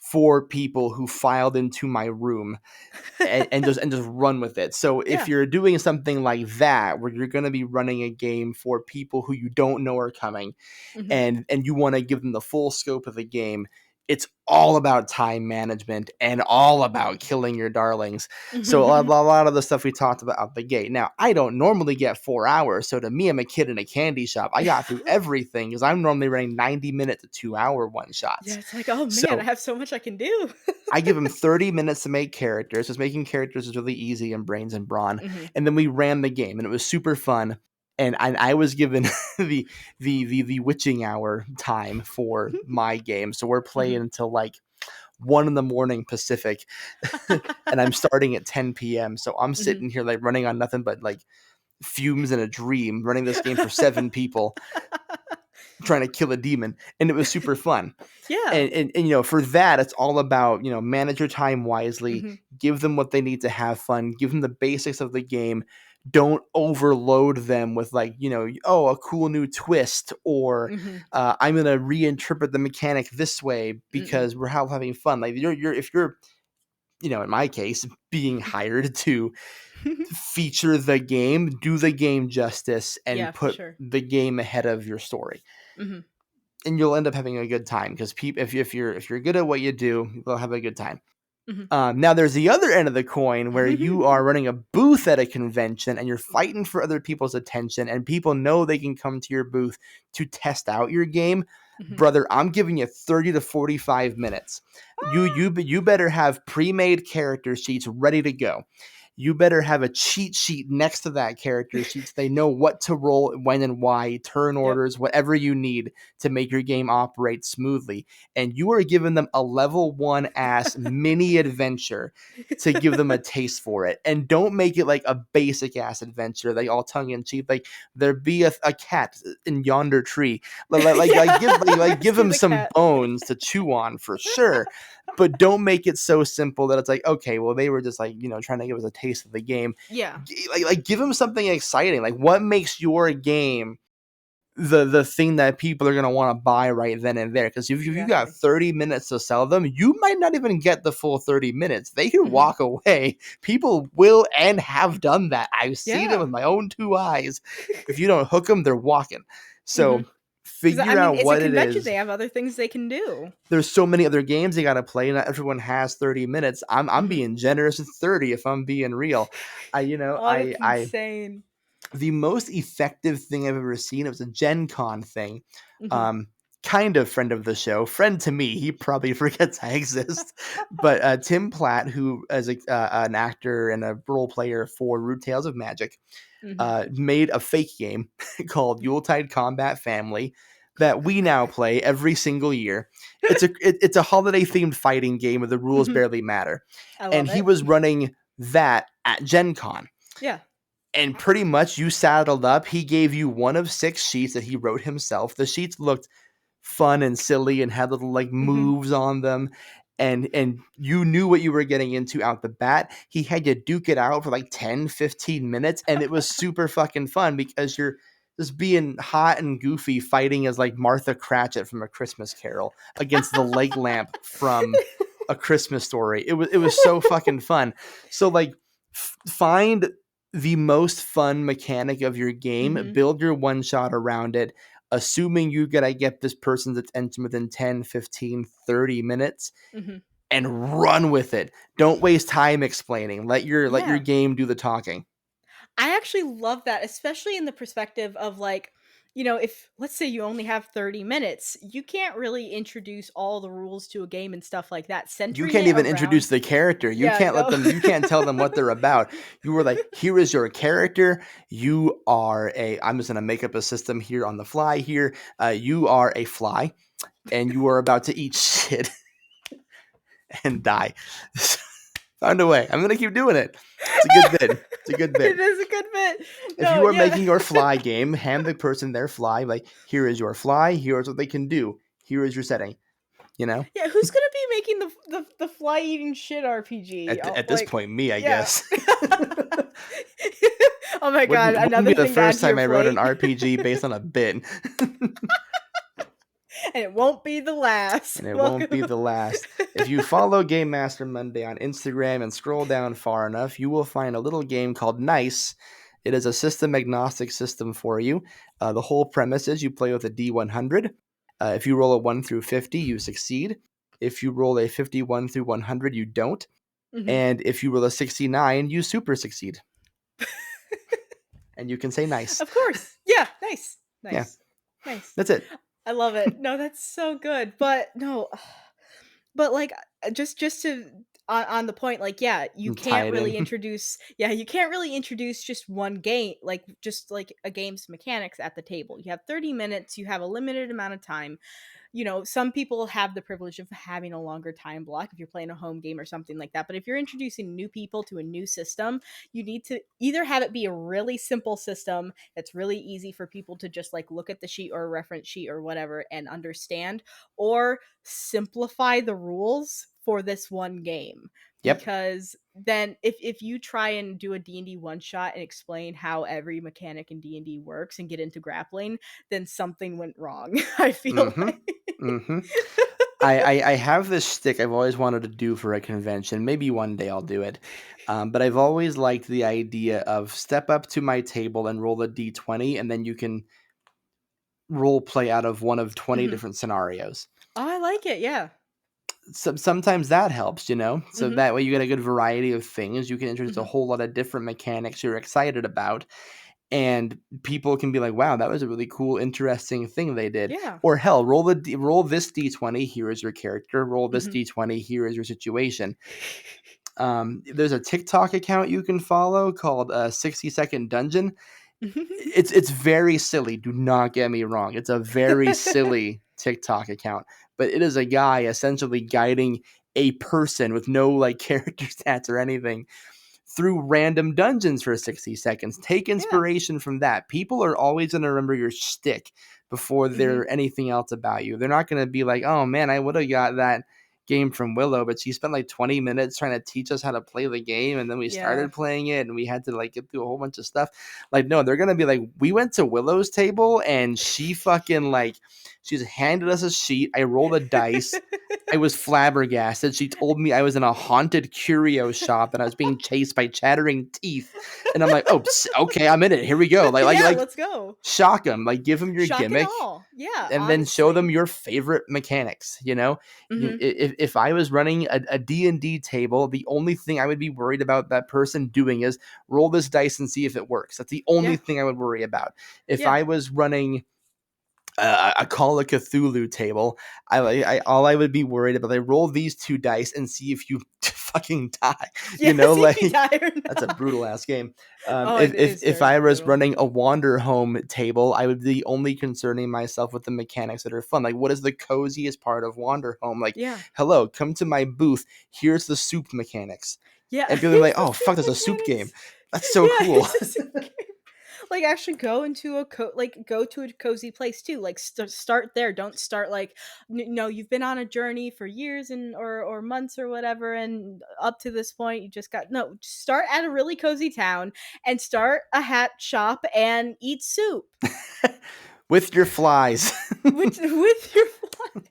for people who filed into my room and just run with it. So if Yeah. you're doing something like that, where you're going to be running a game for people who you don't know are coming, Mhm. and you want to give them the full scope of the game, it's all about time management and all about killing your darlings. So a lot of the stuff we talked about out the gate. Now, I don't normally get 4 hours, so to me, I'm a kid in a candy shop. I got through everything because I'm normally running 90-minute to 2-hour one Yeah, shots. it's like, oh man, I So have so much I can do. I give them 30 minutes to make characters, because making characters is really easy in Brains and Brawn. Mhm. And then we ran the game, and it was super fun. And I was given the witching hour time for my game, so we're playing Mhm. until like 1 in the morning Pacific, and I'm starting at 10 p.m. So I'm Mhm. sitting here like running on nothing but like fumes and a dream, running this game for 7 people, trying to kill a demon, and it was super fun. Yeah. And for that, it's all about manage your time wisely, Mhm. give them what they need to have fun, give them the basics of the game. Don't overload them with like oh, a cool new twist, or Mhm. I'm gonna reinterpret the mechanic this way Mm-mm. because we're having fun. Like you're if you're in my case, being hired to feature the game, do the game justice, and Yeah, for put sure. the game ahead of your story, Mhm. and you'll end up having a good time, because people, if you're good at what you do, you'll have a good time. Mhm. Now there's the other end of the coin, where you are running a booth at a convention and you're fighting for other people's attention, and people know they can come to your booth to test out your game. Mhm. Brother, I'm giving you 30 to 45 minutes. You better have pre-made character sheets ready to go. you better have a cheat sheet next to that character sheet so they know what to roll, when and why, turn Yep. orders, whatever you need to make your game operate smoothly. And you are giving them a level 1 ass mini adventure to give them a taste for it. And don't make it like a basic ass adventure, like all tongue in cheek. Like there be a cat in yonder tree. Give Rescue them the some cat. bones to chew on for sure. But don't make it so simple that it's like, okay, well, they were just like, trying to give us a taste of the game. Yeah. Give them something exciting. Like, what makes your game the thing that people are going to want to buy right then and there? Because if you got Exactly. 30 minutes to sell them, you might not even get the full 30 minutes. They can walk away. People will and have done that. I've seen it Yeah. with my own 2 eyes. If you don't hook them, they're walking. So Because I figure mean, out it's a what it convention. is. They have other things they can do. There's so many other games they got to play. Not everyone has 30 minutes. I'm being generous with 30 if I'm being real. Oh, that's insane. The most effective thing I've ever seen, it was a Gen Con thing. Mhm. Kind of friend of the show, friend to me. He probably forgets I exist. But Tim Platt, who is an actor and a role player for Rude Tales of Magic, made a fake game called Yuletide Combat Family that we now play every single year. It's a holiday themed fighting game where the rules barely matter. I And love he it. was running that at Gen Con. Yeah. And pretty much you saddled up. He gave you one of 6 sheets that he wrote himself. The sheets looked fun and silly and had little like moves on them. And you knew what you were getting into out the bat. He had you duke it out for like 10, 15 minutes. And it was super fucking fun because you're just being hot and goofy fighting as like Martha Cratchit from A Christmas Carol against the leg lamp from A Christmas Story. It was so fucking fun. So like find the most fun mechanic of your game, build your one shot around it, assuming you gotta get this person's attention within 10, 15, 30 minutes, and run with it. Don't waste time explaining. Let your Yeah. game do the talking. I actually love that, especially in the perspective of like, if let's say you only have 30 minutes, you can't really introduce all the rules to a game and stuff like that. You Centering can't it even around. introduce the character. You Yeah, can't let no. them, you can't tell them what they're about. You were like, here is your character. You are I'm just going to make up a system here on the fly here. You are a fly and you are about to eat shit and die. Found a way. I'm going to keep doing it. It's a good bit. It's a good bit. It is a good bit. If No, you are yeah. making your fly game, hand the person their fly. Like, here is your fly. Here's what they can do. Here is your setting. Yeah, who's gonna be making the fly eating shit RPG? At this Like, point, me, I yeah. guess. Oh my god, Wouldn't another be the thing to add first to your time I wrote an plate. RPG based on a bit. And it won't be the last. And it won't be the last. If you follow Game Master Monday on Instagram and scroll down far enough, you will find a little game called Nice. It is a system agnostic system for you. The whole premise is you play with a D100. If you roll a 1 through 50, you succeed. If you roll a 51 through 100, you don't. And if you roll a 69, you super succeed. And you can say nice. Of course. Yeah, nice. Nice. Yeah. Nice. That's it. I love it. No, that's so good. But no, but like just to on the point, like, yeah, you Tie can't it really in. introduce you can't really introduce just one game, like just like a game's mechanics at the table. You have 30 minutes, you have a limited amount of time. Some people have the privilege of having a longer time block if you're playing a home game or something like that. But if you're introducing new people to a new system, you need to either have it be a really simple system that's really easy for people to just like look at the sheet or a reference sheet or whatever and understand, or simplify the rules for this one game. Yep. Because then if you try and do a D&D one shot and explain how every mechanic in D&D works and get into grappling, then something went wrong. I feel like. I have this stick I've always wanted to do for a convention. Maybe one day I'll do it. But I've always liked the idea of step up to my table and roll a d20, and then you can role play out of one of 20 different scenarios. Oh, I like it. Yeah. Sometimes that helps, so that way you get a good variety of things. You can introduce a Mhm. whole lot of different mechanics you're excited about, and people can be like, wow, that was a really cool, interesting thing they did. Yeah. Or hell, roll this d20, here is your character. Roll this d20, here is your situation. There's a TikTok account you can follow called 60-Second Dungeon. It's very silly. Do not get me wrong. It's a very silly TikTok account, but it is a guy essentially guiding a person with no like character stats or anything through random dungeons for 60 seconds. Take inspiration from that. People are always going to remember your shtick before they're anything else about you. They're not going to be like, oh man, I would have got that game from Willow, but she spent like 20 minutes trying to teach us how to play the game, and then we started playing it and we had to like get through a whole bunch of stuff. Like, no, they're gonna be like, we went to Willow's table and she fucking like she's handed us a sheet. I rolled a dice. I was flabbergasted. She told me I was in a haunted curio shop and I was being chased by chattering teeth. And I'm like, oh, okay, I'm in it. Here we go. Like, let's go. Shock them. Like, give them your gimmick. Yeah, and then show them your favorite mechanics. You know, if I was running a D&D table, the only thing I would be worried about that person doing is roll this dice and see if it works. That's the only thing I would worry about. If I was running a Call of Cthulhu table, all I would be worried about, I roll these 2 dice and see if you fucking die. You know, like that's a brutal ass game. If I was running a Wander Home table, I would be only concerning myself with the mechanics that are fun. Like, what is the coziest part of Wander Home? Like, hello, come to my booth. Here's the soup mechanics. And be like, oh fuck, there's a soup game. That's so cool. Like, actually go into go to a cozy place too. Like, start there. Don't start like, no, you've been on a journey for years and or months or whatever, and up to this point you just got start at a really cozy town and start a hat shop and eat soup with your flies. with your flies.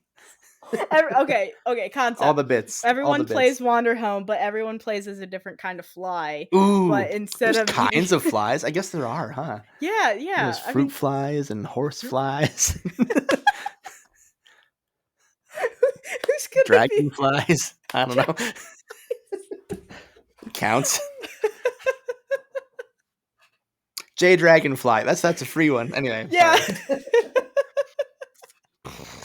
Okay, concept. All the bits. Everyone plays Wander Home, but everyone plays as a different kind of fly. Ooh, but instead of kinds of flies, I guess there are, huh? Yeah. There's fruit flies and horse flies. Who's gonna Dragonflies? I don't know. Counts. J Dragonfly. That's a free one. Anyway. Yeah.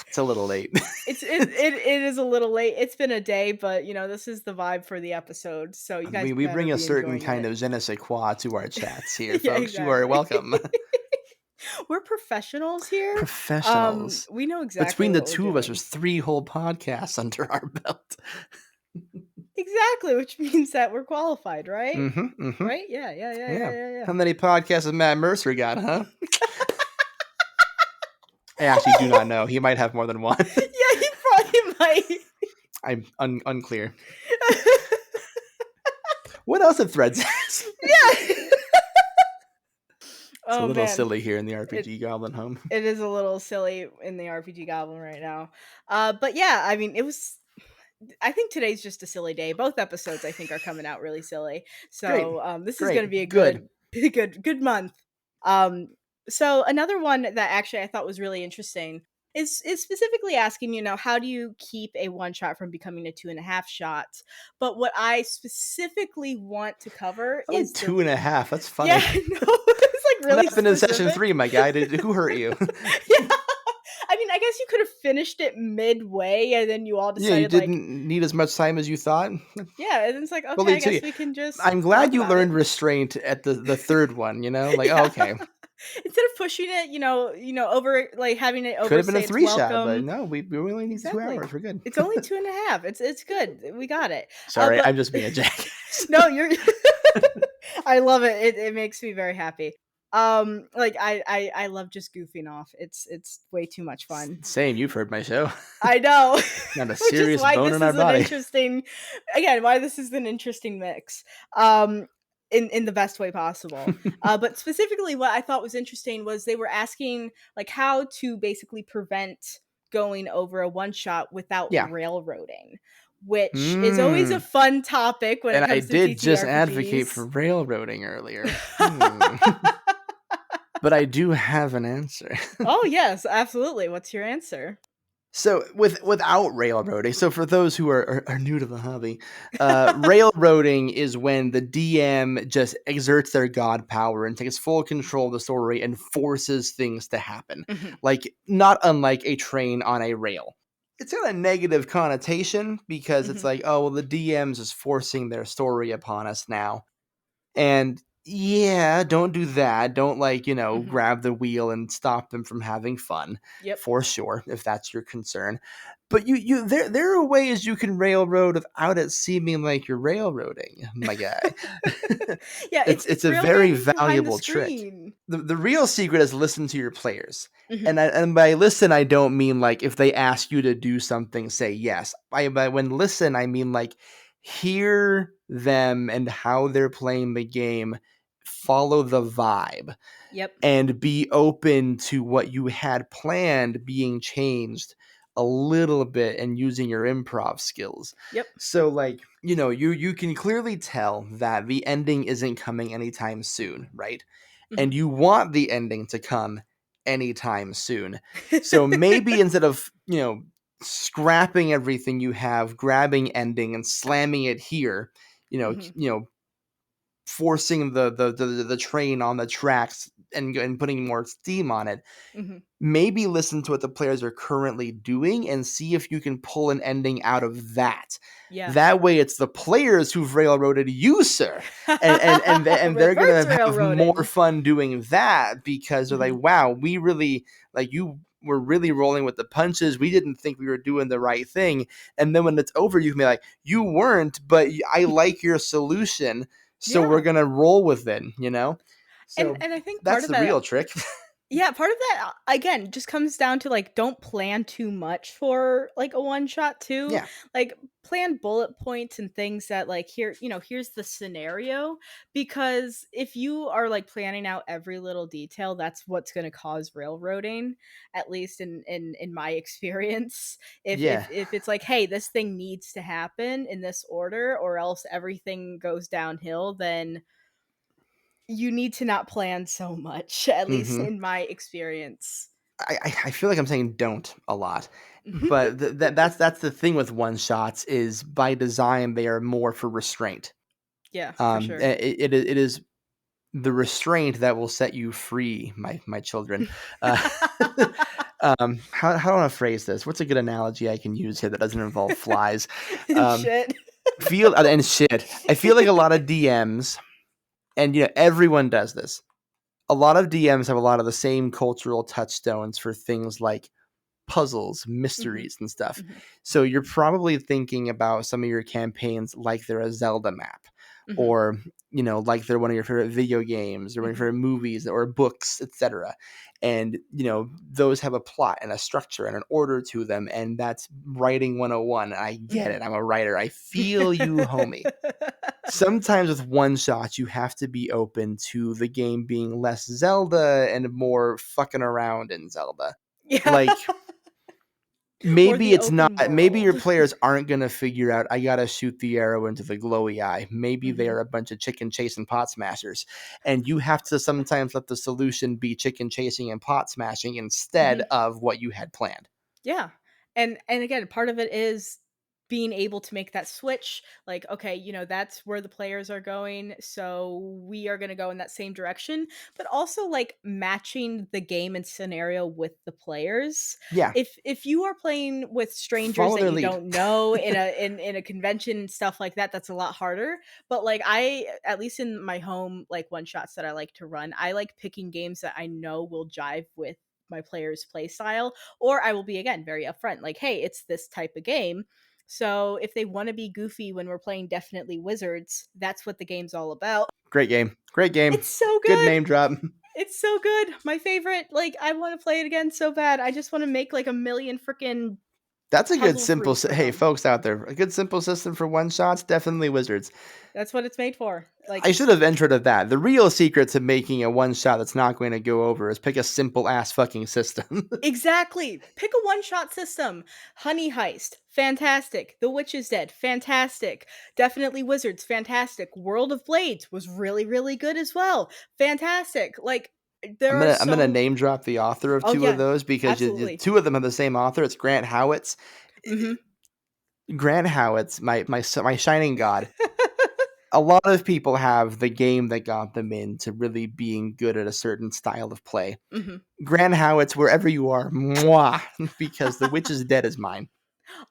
It's a little late. It is a little late. It's been a day, but you know, this is the vibe for the episode. So you guys, we bring a certain kind of je ne sais quoi to our chats here, folks. Exactly. You are welcome. We're professionals here. Professionals. We know exactly. Between the two of us, there's 3 whole podcasts under our belt. Exactly, which means that we're qualified, right? Right? Yeah. How many podcasts has Matt Mercer got, huh? I actually do not know. He might have more than one. Yeah, he probably might. I'm unclear. What else have Threads has? Yeah. It's a little silly here in the RPG Goblin home. It is a little silly in the RPG Goblin right now. But yeah, I mean, I think today's just a silly day. Both episodes, I think, are coming out really silly. So this is going to be a good month. So another one that actually I thought was really interesting is specifically asking, you know, how do you keep a 1-shot from becoming a 2.5 shot? But what I specifically want to cover is 2.5. That's funny. Yeah, no, it's like really. What happened in session 3, my guy? Who hurt you? Yeah. I mean, I guess you could have finished it midway, and then you all decided. Yeah, you didn't need as much time as you thought. Yeah, and it's like, okay, I guess we can just. I'm glad you learned restraint at the 3rd one. You know, like okay. Instead of pushing it, you know, over like having it over. Could have been a 3-shot, but no, we only need 2 hours. We're good. It's only 2.5. It's good. We got it. Sorry, I'm just being a jackass. No, you're. I love it. It makes me very happy. Like I love just goofing off. It's way too much fun. Same. You've heard my show. I know. Not a serious bone in our body. Why this is an interesting mix. In the best way possible. But specifically what I thought was interesting was they were asking like how to basically prevent going over a 1-shot without railroading, which is always a fun topic when it comes to TTRPGs. And I did just advocate for railroading earlier. But I do have an answer. Oh, yes, absolutely. What's your answer? So without railroading, so for those who are new to the hobby, railroading is when the DM just exerts their god power and takes full control of the story and forces things to happen. Like, not unlike a train on a rail. it's got a negative connotation because it's Mhm. like, oh well, the DMs is forcing their story upon us now. And yeah, don't do that. Don't Mhm. grab the wheel and stop them from having fun, Yep. for sure, if that's your concern. But there are ways you can railroad without it seeming like you're railroading, my guy. Yeah, It's it's a very railroading behind the valuable trick. screen. The real secret is listen to your players. Mhm. And by listen, I don't mean like if they ask you to do something, say yes. By when listen, I mean like hear them and how they're playing the game, follow the vibe, Yep. and be open to what you had planned being changed a little bit and using your improv skills. Yep. So you can clearly tell that the ending isn't coming anytime soon, right? Mhm. And you want the ending to come anytime soon. So maybe instead of, scrapping everything you have, grabbing ending and slamming it here, Mhm. forcing the train on the tracks and putting more steam on it. Mhm. Maybe listen to what the players are currently doing and see if you can pull an ending out of that. Yeah. That way, it's the players who've railroaded you, sir, and they're Reverse gonna have more railroading. fun doing that because they're like, Mhm. wow, we really you were really rolling with the punches. We didn't think we were doing the right thing, and then when it's over, you can be like, you weren't, but I like your solution, so we're Yeah. gonna roll with it. And So and I think part that's of the that real trick. yeah, part of that again just comes down to like don't plan too much for like a one shot too. Yeah. Like plan bullet points and things that like here, here's the scenario because if you are like planning out every little detail, that's what's going to cause railroading, at least in my experience. If if Yeah. if it's like, hey, this thing needs to happen in this order or else everything goes downhill, then you need to not plan so much, at least hmm in my experience. I feel like I'm saying don't a lot, but that's the thing with one shots is by design they are more for restraint. Yeah, for sure. It is the restraint that will set you free, my children. Uh, how do I want to phrase this? What's a good analogy I can use here that doesn't involve flies? And Um, shit. feel and shit. I feel like a lot of DMs, and everyone does this. A lot of DMs have a lot of the same cultural touchstones for things like puzzles, Mhm, mysteries, and stuff. mhm, So you're probably thinking about some of your campaigns like they're a Zelda map, mhm, or like they're one of your favorite video games or one of your mhm, favorite movies or books, etc. And those have a plot and a structure and an order to them, and that's writing 101. I get mhm. it. I'm a writer. I feel you, homie. Sometimes with one shots, you have to be open to the game being less Zelda and more fucking around in Zelda. Yeah. Like, More maybe the it's not, open maybe your world. players aren't going to figure out, I got to shoot the arrow into the glowy eye. Maybe Mhm, they're a bunch of chicken chasing pot smashers. And you have to sometimes let the solution be chicken chasing and pot smashing instead mhm. of what you had planned. Yeah. And again, part of it is being able to make that switch like okay, that's where the players are going, so we are going to go in that same direction, but also like matching the game and scenario with the players. Yeah. If you are playing with strangers Follow that their you lead. don't know in a convention and stuff like that, that's a lot harder. But like I, at least in my home like one shots that I like to run, I like picking games that I know will jive with my players play style, or I will be again very upfront like, hey, it's this type of game, so if they want to be goofy when we're playing definitely wizards, that's what the game's all about. Great game. Great game. It's so Good good. name drop. It's so good. My favorite. Like I want to play it again so bad. I just want to make like a million freaking That's a good puzzle simple. fruits with Hey, them. folks out there, a good simple system for one shots. Definitely wizards. That's what it's made for. Like I should have entered at that. The real secret to making a one shot that's not going to go over is pick a simple ass fucking system. exactly. Pick a one-shot system. Honey Heist, fantastic. The Witch is Dead, fantastic. Definitely Wizards, fantastic. World of Blades was really, really good as well. Fantastic. Like there are I'm gonna so name drop the author of oh two of yeah, those because absolutely. two of them have the same author. It's Grant Howitt's. Mhm. Grant Howitt's my shining god. A lot of people have the game that got them into really being good at a certain style of play. Mhm. Grant Howitt's wherever you are, mwah, because The Witch is Dead is mine.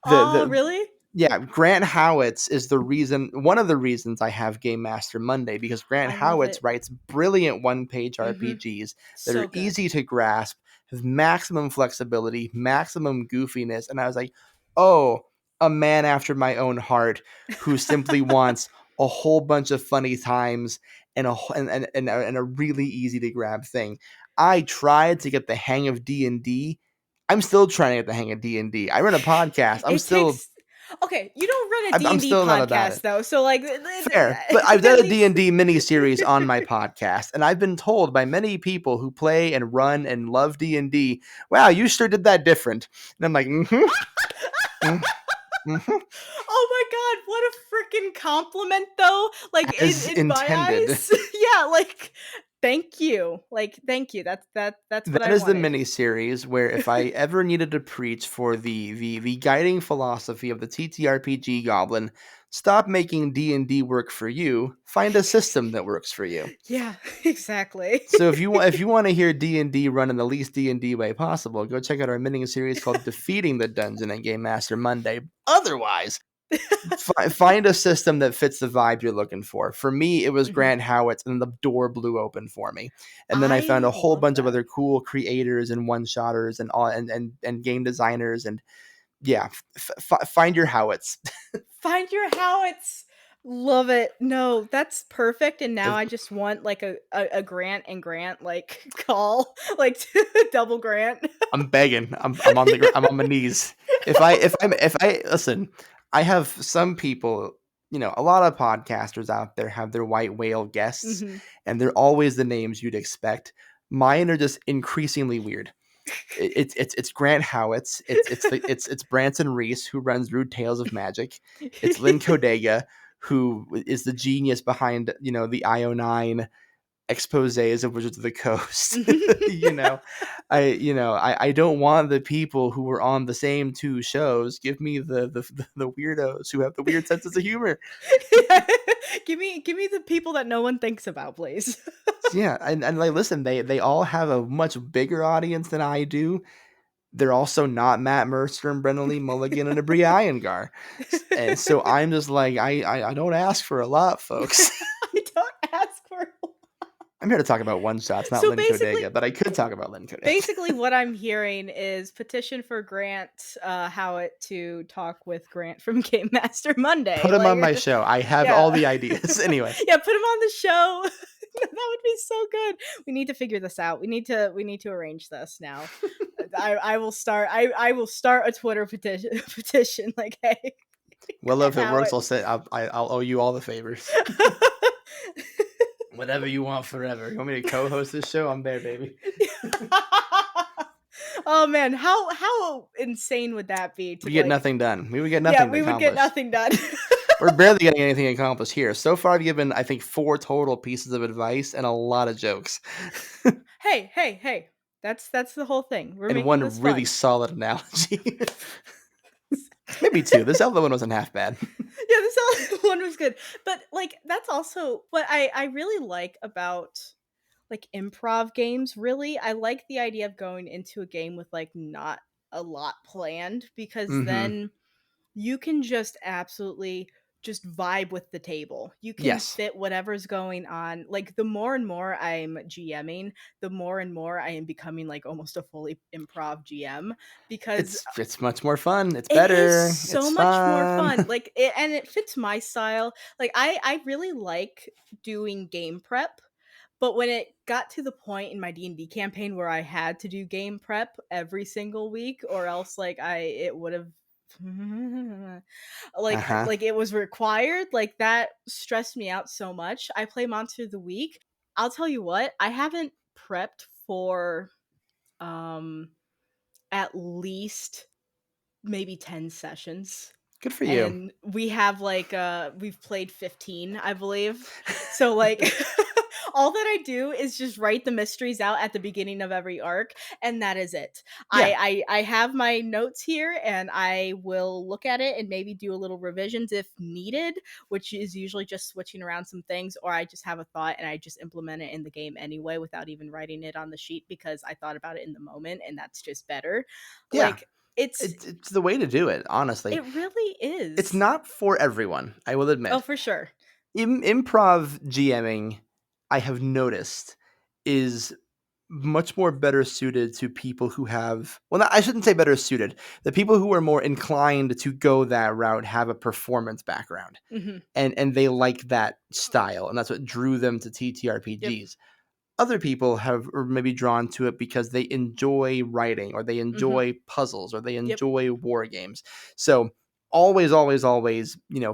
Oh, The really? Yeah, Grant Howitz is one of the reasons I have Game Master Monday, because Grant I love Howitz it. writes brilliant one-page Mhm. RPGs that are So good. easy to grasp, have maximum flexibility, maximum goofiness, and I was like, "Oh, a man after my own heart who simply wants a whole bunch of funny times and a really easy to grab thing." I tried to get the hang of D&D. I'm still trying to get the hang of D&D. I run a podcast. It takes Okay, you don't run a I'm D&D still not about podcast it. though, so, like, Fair, but I've done at a least D&D mini series on my podcast, and I've been told by many people who play and run and love D&D, "Wow, you sure did that different." And I'm like, "Mhm, mm, mhm, Oh my god, what a freaking compliment though, like, as in my intended." eyes. Yeah, like, thank you. Like, thank you. That's what That I is the wanted. mini series where if I ever needed to preach for the guiding philosophy of the TTRPG Goblin, stop making D&D work for you, find a system that works for you. Yeah, exactly. So if you want to hear D&D run in the least D&D way possible, go check out our mini series called Defeating the Dungeon and Game Master Monday. Otherwise, find a system that fits the vibe you're looking for. For me, it was Mhm. Grant Howitz, and the door blew open for me. And then I found I a whole love bunch of that. other cool creators and one-shotters and all and game designers, and yeah, find your Howitz. Find your Howitz. Love it. No, that's perfect, and now I just want, like, a Grant and Grant, like, call, like, double Grant. I'm begging. I'm on my knees. If I listen, I have some people, a lot of podcasters out there have their white whale guests, Mhm. and they're always the names you'd expect. Mine are just increasingly weird. It's Grant Howitz. It's Branson Reese, who runs Rude Tales of Magic. It's Lynn Codega, who is the genius behind the IO9 exposés of Wizards of the Coast. you know, I don't want the people who were on the same two shows. Give me the weirdos who have the weird senses of humor. Give me the people that no one thinks about, please. Yeah, and like listen, they all have a much bigger audience than I do. They're also not Matt Mercer and Brennan Lee Mulligan and a Brie Iyengar. And so I'm just like, I don't ask for a lot, folks. I don't ask for. I'm here to talk about one shots, not So Lynn basically, Codega, but I could talk about Lynn Codega. basically, what I'm hearing is petition for Grant Howitt to talk with Grant from Game Master Monday. Put him Like, on my show. I have yeah, all the ideas. Anyway, yeah, put him on the show. That would be so good. We need to figure this out. We need to arrange this now. I will start. I will start a Twitter petition. Petition like, hey, well, Grant if it works, Howitt. I'll owe you all the favors. Whatever you want forever. You want me to co-host this show? I'm there, baby. Oh man, how insane would that be to, We get like, nothing done. We would get yeah, nothing to we would get accomplish. nothing done. We're barely getting anything accomplished here. So far, I've given, I think, 4 total pieces of advice and a lot of jokes. Hey, hey, hey. That's the whole thing. We're And making this one really fun. solid analogy. Maybe 2. This other one wasn't half bad. Yeah, this other one was good. But, like, that's also what I really like about, like, improv games, really. I like the idea of going into a game with, like, not a lot planned, because Mm-hmm. then you can just absolutely just vibe with the table. You can Yes. fit whatever's going on. Like, the more and more I'm GMing, the more and more I am becoming, like, almost a fully improv GM, because It's much more fun. It's it is better. so It's much more fun. fun. Like, and it fits my style. Like, I really like doing game prep, but when it got to the point in my D&D campaign where I had to do game prep every single week, or else, like, I it would have Uh-huh. like it was required, like, that stressed me out so much. I play Monster of the Week. I'll tell you what, I haven't prepped for um at least maybe 10 sessions, Good for you. and we have, like, we've played 15, I believe. So, like, all that I do is just write the mysteries out at the beginning of every arc, and that is it. Yeah. I have my notes here, and I will look at it and maybe do a little revisions if needed, which is usually just switching around some things, or I just have a thought and I just implement it in the game anyway without even writing it on the sheet, because I thought about it in the moment, and that's just better. Yeah. Like, It's It's the way to do it, honestly. it really It's is. not for everyone, I will Oh, admit. for sure. Improv GMing, I have noticed, is much more better suited to people who have, well, I shouldn't say better suited. The people who are more inclined to go that route have a performance background, Mhm. and they like that style, and that's what drew them to Yep. TTRPGs. Other people have are maybe drawn to it because they enjoy writing, or they Mhm. enjoy puzzles, or they Yep. enjoy war games. So always,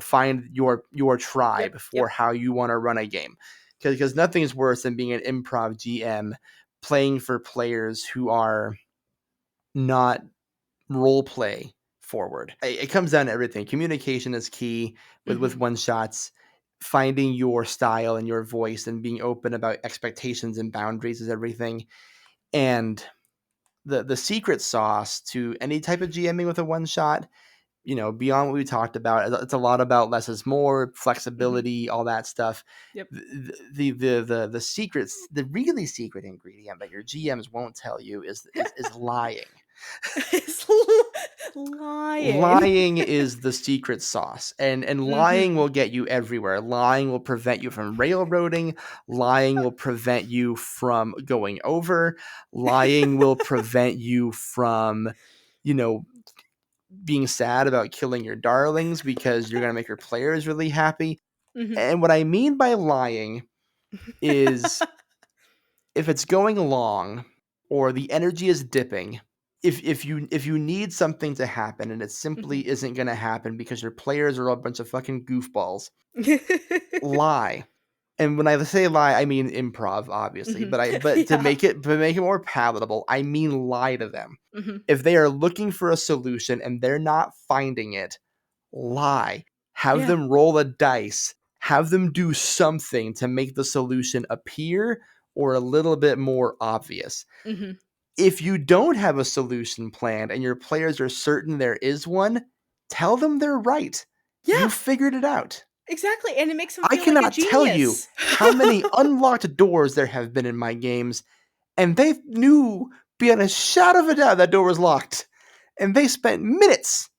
find your Yep. tribe for Yep. how you want to run a game, because nothing is worse than being an improv GM playing for players who are not role play forward. It comes down to everything. Communication is key with Mhm. one shots. Finding your style and your voice and being open about expectations and boundaries is everything. And the secret sauce to any type of GMing with a one shot, beyond what we talked about, it's a lot about less is more, Mhm. flexibility, all that stuff. Yep. The secrets, the really secret ingredient that your GMs won't tell you is lying. It's lying. Lying is the secret sauce, and lying Mhm. will get you everywhere. Lying will prevent you from railroading. Lying will prevent you from going over. Lying will prevent you from, you know being sad about killing your darlings because you're going to make your players really happy. Mhm. And what I mean by lying is, if it's going long or the energy is dipping, if you need something to happen and it Mhm. simply isn't going to happen because your players are a bunch of fucking goofballs, lie. And when I say lie, I mean improv, obviously, Mhm. but to Yeah. make it more palatable, I mean lie to them. Mhm. If they are looking for a solution and they're not finding it, lie. Have Yeah. them roll a dice. Have them do something to make the solution appear or a little bit more obvious. Mhm. If you don't have a solution planned and your players are certain there is one, tell them they're right. You Yeah, figured it out. exactly, and it makes them I feel like a cannot tell you genius. how many unlocked doors there have been in my games, and they knew beyond a shadow of a doubt that door was locked. And they spent minutes,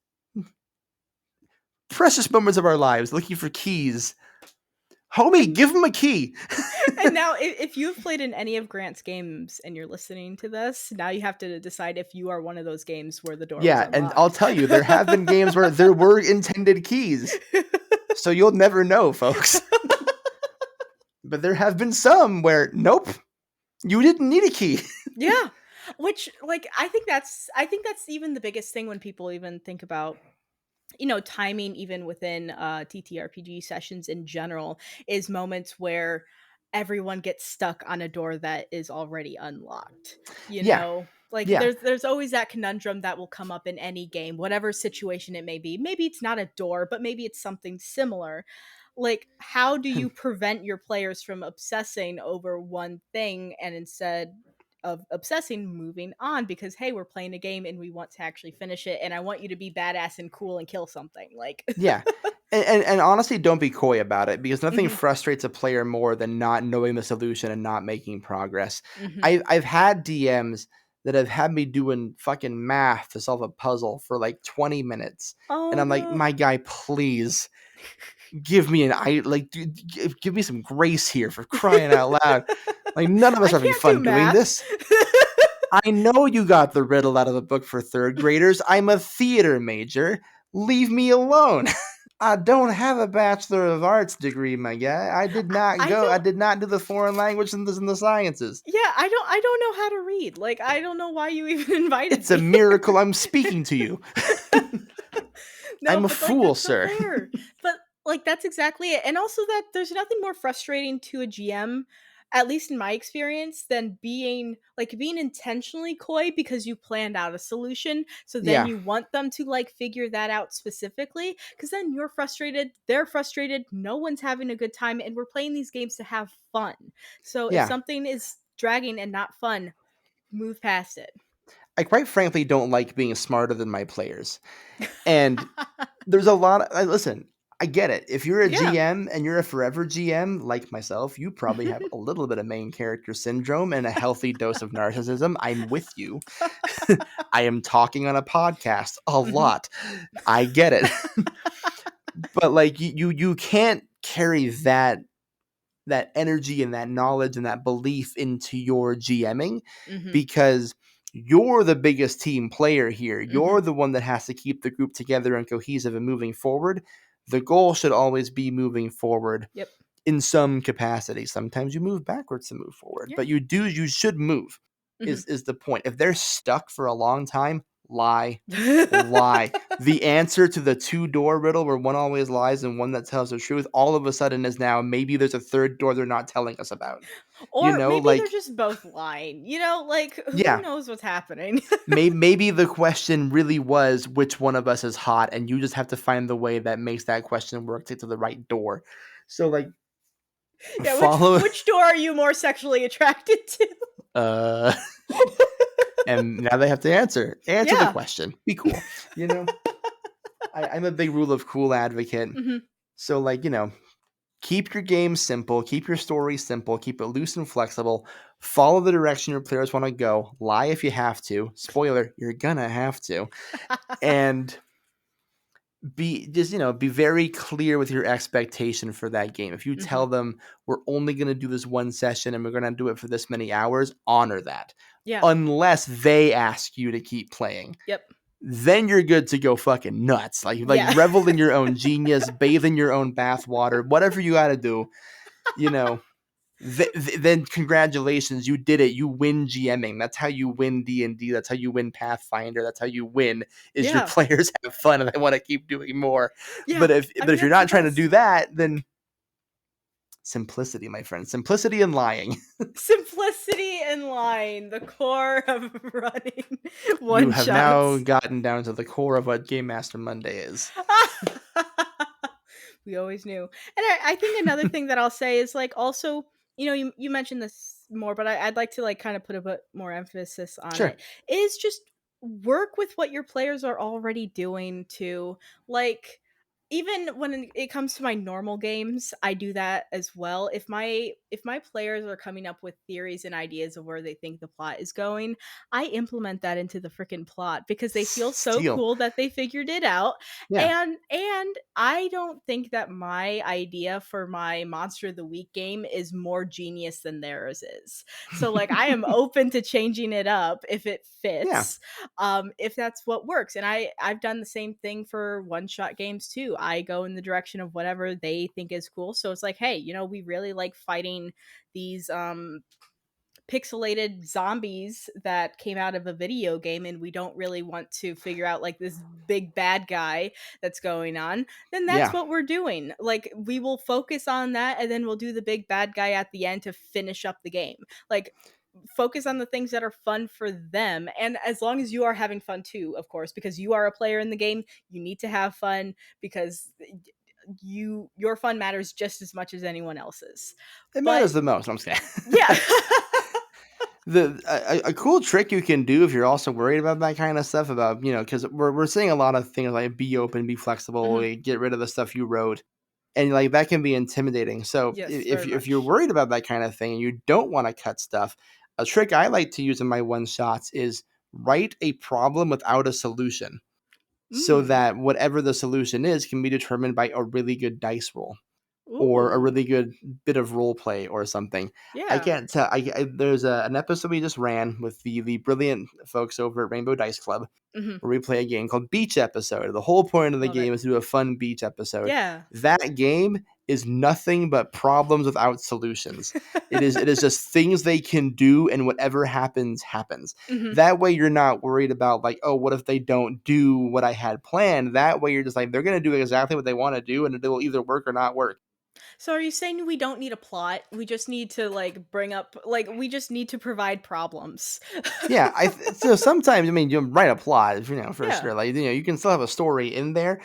precious moments of our lives, looking for keys. Homie, And give him a key. and now if you've played in any of Grant's games and you're listening to this, now you have to decide if you are one of those games where the door was Yeah, and I'll unlocked. tell you, there have been games where there were intended keys. So you'll never know, folks. But there have been some where, nope, you didn't need a key. Yeah. Which, like, I think that's even the biggest thing when people even think about, timing even within TTRPG sessions in general, is moments where everyone gets stuck on a door that is already unlocked. Yeah, Like yeah. there's always that conundrum that will come up in any game, whatever situation it may be. Maybe it's not a door, but maybe it's something similar. Like, how do you prevent your players from obsessing over one thing, and instead of obsessing, moving on, because hey, we're playing a game and we want to actually finish it, and I want you to be badass and cool and kill something, like. Yeah. And honestly, don't be coy about it, because nothing Mhm. frustrates a player more than not knowing the solution and not making progress. Mhm. I've had DMs that have had me doing fucking math to solve a puzzle for like 20 minutes. And Oh I'm like, no. my guy, please give me give me some grace here, for crying out loud. Like, none of us I are having can't do fun doing math. this. I know you got the riddle out of a book for third graders. I'm a theater major. Leave me alone. I don't have a Bachelor of Arts degree, my guy. I did not I go. I don't. did not do the foreign language and the sciences. Yeah, I don't know how to read. Like, I don't know why you even invited It's a me. miracle I'm speaking to you. No, I'm a but like fool, that's so sir. fair. But like that's exactly it. And also that there's nothing more frustrating to a GM, at least in my experience, than being intentionally coy because you planned out a solution. So then Yeah, you want them to like figure that out specifically, because then you're frustrated, they're frustrated, no one's having a good time, and we're playing these games to have fun. So if yeah. something is dragging and not fun, move past it. I quite frankly don't like being smarter than my players. And there's a lot. Listen, I get it. If you're a Yeah. GM and you're a forever GM like myself, you probably have a little bit of main character syndrome and a healthy dose of narcissism. I'm with you. I am talking on a podcast a Mhm. lot. I get it. But like you can't carry that energy and that knowledge and that belief into your GMing Mhm. because you're the biggest team player here. You're Mhm. the one that has to keep the group together and cohesive and moving forward. The goal should always be moving forward Yep. in some capacity. Sometimes you move backwards to move forward, Yeah. but you should move Mhm. is the point. If they're stuck for a long time, lie. Lie. The answer to the two-door riddle where one always lies and one that tells the truth all of a sudden is now maybe there's a third door they're not telling us about. You Or know, maybe they're like just both lying. Like who yeah, knows what's happening? maybe the question really was which one of us is hot and you just have to find the way that makes that question work to the right door. So like Yeah, follow which door are you more sexually attracted to? uh and now they have to answer the Yeah. question. Be cool. You know, I'm a big rule of cool advocate. Mhm. So like, keep your game simple, keep your story simple, keep it loose and flexible. Follow the direction your players want to go. Lie if you have to. Spoiler, you're gonna have to. And be very clear with your expectation for that game. If you Mhm. tell them we're only going to do this one session and we're going to do it for this many hours, honor that. Yeah. Unless they ask you to keep playing. Yep. Then you're good to go fucking nuts. Like Yeah. revel in your own genius, bathe in your own bathwater, whatever you got to do, you know. Then congratulations, you did it. You win GMing. That's how you win D&D. That's how you win Pathfinder. That's how you win. Is your Yeah. players have fun and they want to keep doing more. Yeah. But if I but mean, if you're that's the not trying to do best. that, then simplicity, my friend. Simplicity and lying. Simplicity and line, the core of running You one have now shots. gotten down to the core of what Game Master Monday is. We always knew. And I think another thing that I'll say is like also, you mentioned this more, but I'd like to like kind of put a bit more emphasis on Sure. it. Is just work with what your players are already doing to like even when it comes to my normal games, I do that as well. If my players are coming up with theories and ideas of where they think the plot is going, I implement that into the freaking plot because they feel so Steal. cool that they figured it out. Yeah. And I don't think that my idea for my Monster of the Week game is more genius than theirs is. So like I am open to changing it up if it Yeah. fits, if that's what works. And I've done the same thing for one shot games too. I go in the direction of whatever they think is cool. So it's like, hey, we really like fighting these pixelated zombies that came out of a video game and we don't really want to figure out like this big bad guy that's going on, then that's Yeah. what we're doing. Like we will focus on that and then we'll do the big bad guy at the end to finish up the game. Like focus on the things that are fun for them, and as long as you are having fun too, of course, because you are a player in the game, you need to have fun because your fun matters just as much as anyone else's. It But matters the most. I'm scared. yeah. A cool trick you can do if you're also worried about that kind of stuff about because we're seeing a lot of things like be open, be flexible, Mhm. get rid of the stuff you wrote, and like that can be intimidating. So Yes, if very if you're much. worried about that kind of thing and you don't want to cut stuff, a trick I like to use in my one shots is write a problem without a solution, so Mm. that whatever the solution is can be determined by a really good dice roll or a Ooh. really good bit of role play or something. I Yeah. can't tell. There's an episode we just ran with the brilliant folks over at Rainbow Dice Club Mhm. where we play a game called Beach Episode. The whole point of the Love it. game is to do a fun beach episode. Yeah. That game is nothing but problems without solutions. It is just things they can do and whatever happens happens. Mhm. That way you're not worried about like, oh, what if they don't do what I had planned? That way you're just like they're going to do exactly what they want to do and it will either work or not work. So are you saying we don't need a plot? We just need to like bring up like we just need to provide problems. Yeah, so sometimes I mean you write a plot, for Yeah. sure. Like you can still have a story in there.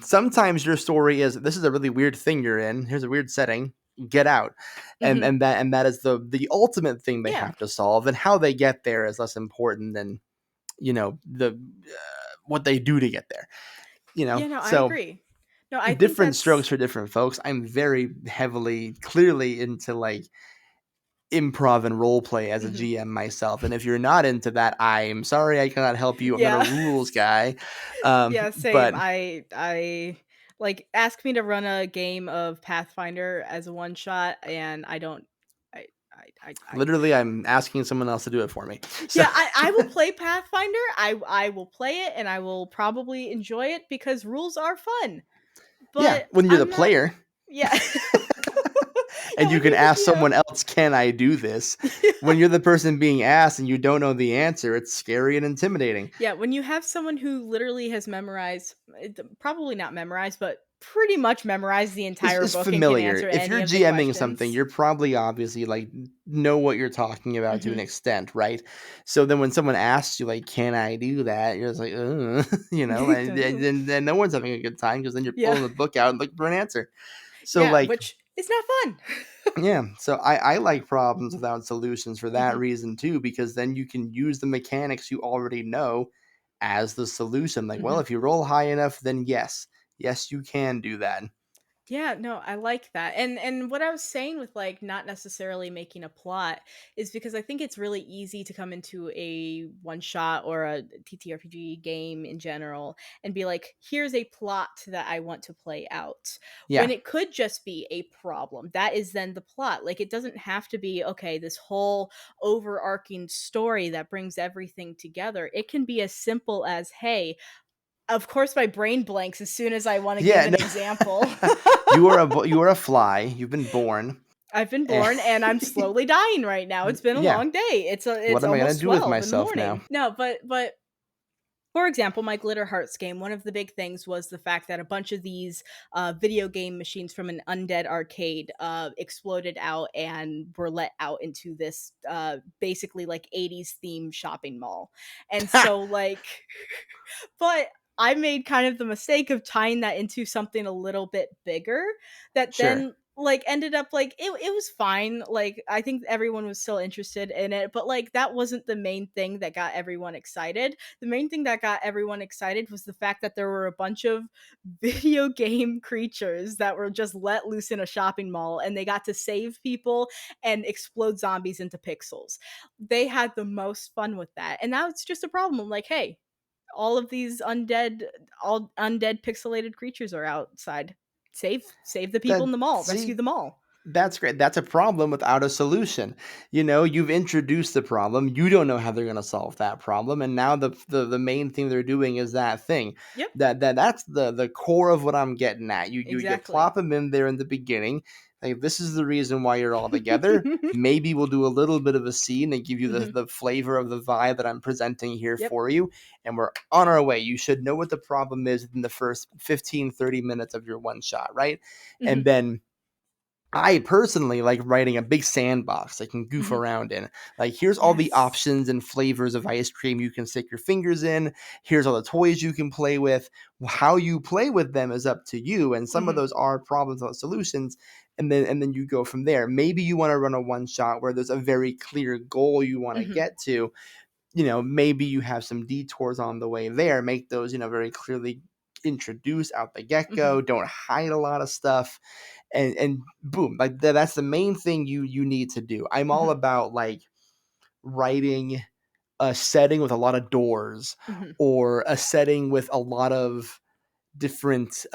Sometimes your story is this is a really weird thing you're in. Here's a weird setting. Get out, and Mhm. that is the ultimate thing they Yeah. have to solve, and how they get there is less important than the what they do to get there. Yeah, no, I So agree. No, I think Different strokes that's for different folks. I'm very heavily, clearly into like improv and role play as a mhm. GM myself. And if you're not into that, I'm sorry, I cannot help you. I'm not a Yeah. rules guy. Yeah, same. But I like ask me to run a game of Pathfinder as a one shot, and I don't. I literally, I'm asking someone else to do it for me. So yeah, I will play Pathfinder. I will play it, and I will probably enjoy it because rules are fun. yeah, But when you're the I'm not. player Yeah, and yeah. you When can you're the ask someone DM. else, can I do this? Yeah. When you're the person being asked and you don't know the answer, it's scary and intimidating. Yeah, when you have someone who literally has memorized, probably not memorized, but pretty much memorized the entire Is book and can familiar. answer If any you're of the GMing something, questions. you're probably obviously like know what you're talking about to an Mhm. extent, right? So then when someone asks you like, "Can I do that?" You're just like, you know, and no one's having a good time because then you're Yeah. pulling the book out and looking for an answer. So Yeah, like, which is not fun. yeah, so I like problems without solutions for that Mhm, reason too, because then you can use the mechanics you already know as the solution. Like, well, mhm. if you roll high enough, then yes, you can do that. Yeah, no, I like that. And what I was saying with like not necessarily making a plot is because I think it's really easy to come into a one shot or a TTRPG game in general and be like, here's a plot that I want to play out. When Yeah. it could just be a problem. That is then the plot. Like it doesn't have to be okay, this whole overarching story that brings everything together. It can be as simple as, hey, of course my brain blanks as soon as I want to give Yeah, an example. no. You are a fly. You've been born. I've been And born and I'm slowly dying right now. It's been a yeah. long day. What It's am I gonna almost do with 12 in the myself now? morning. No, but for example, my Glitter Hearts game, one of the big things was the fact that a bunch of these video game machines from an undead arcade exploded out and were let out into this basically like 80s themed shopping mall. And so, like, but I made kind of the mistake of tying that into something a little bit bigger that Sure. then like ended up like it was fine. Like I think everyone was still interested in it, but like that wasn't the main thing that got everyone excited. The main thing that got everyone excited was the fact that there were a bunch of video game creatures that were just let loose in a shopping mall and they got to save people and explode zombies into pixels. They had the most fun with that. And that's just a problem. I'm like, hey, all undead pixelated creatures are outside. Save the people That in the mall, rescue see, them all. that's great. That's a problem without a solution. You know, you've introduced the problem. You don't know how they're going to solve that problem, and now the main thing they're doing is that thing. Yep, That's the core of what I'm getting at. You exactly. plop them in there in the beginning. Like this is the reason why you're all together. Maybe we'll do a little bit of a scene and give you Mhm. the flavor of the vibe that I'm presenting here Yep. for you, and we're on our way. You should know what the problem is in the first 15-30 minutes of your one shot, right? And Mhm. then I personally like writing a big sandbox I can goof Mhm. around in. Like, here's all the Yes. options and flavors of ice cream you can stick your fingers in. Here's all the toys you can play with. How you play with them is up to you. And some of Mhm. those are problems or solutions. And then you go from there. Maybe you want to run a one shot where there's a very clear goal you want to Mhm. get to. You know, maybe you have some detours on the way there. Make those, very clearly introduced out the get Mhm. go. Don't hide a lot of stuff and boom, like that's the main thing you need to do. I'm all Mhm. about like writing a setting with a lot of doors Mhm. or a setting with a lot of different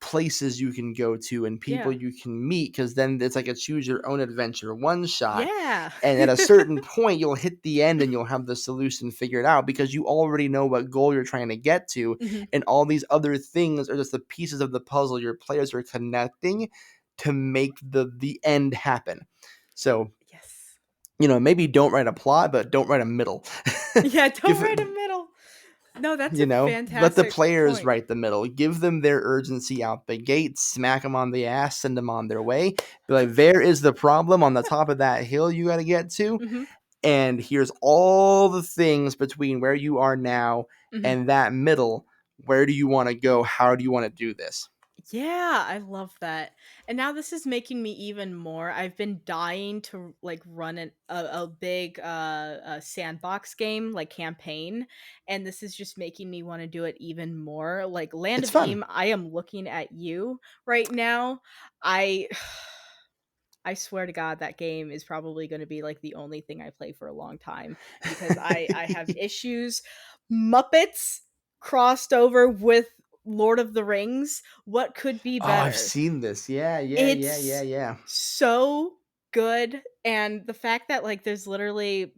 places you can go to and people Yeah. you can meet, because then it's like a choose your own adventure one shot, Yeah. and at a certain point you'll hit the end and you'll have the solution figured out because you already know what goal you're trying to get to, Mhm. and all these other things are just the pieces of the puzzle your players are connecting to make the end happen. So Yes. maybe don't write a plot, but don't write a middle. Yeah, don't Give write a middle. No, that's a Let the fantastic players point. write the middle. Give them their urgency out the gate. Smack them on the ass. Send them on their way. Be like, there is the problem on the top of that hill you got to get to. Mhm. And here's all the things between where you are now Mhm. and that middle. Where do you want to go? How do you want to do this? Yeah, I love that. And now this is making me even more. I've been dying to like run a big sandbox game like campaign, and this is just making me want to do it even more. Like Land It's of fun. Aim, I am looking at you right now. I I swear to God, that game is probably going to be like the only thing I play for a long time because I have issues. Muppets crossed over with Lord of the Rings. What could be Oh, I've better? seen this. Yeah, yeah, yeah, yeah, It's yeah. so good, and the fact that, like, there's literally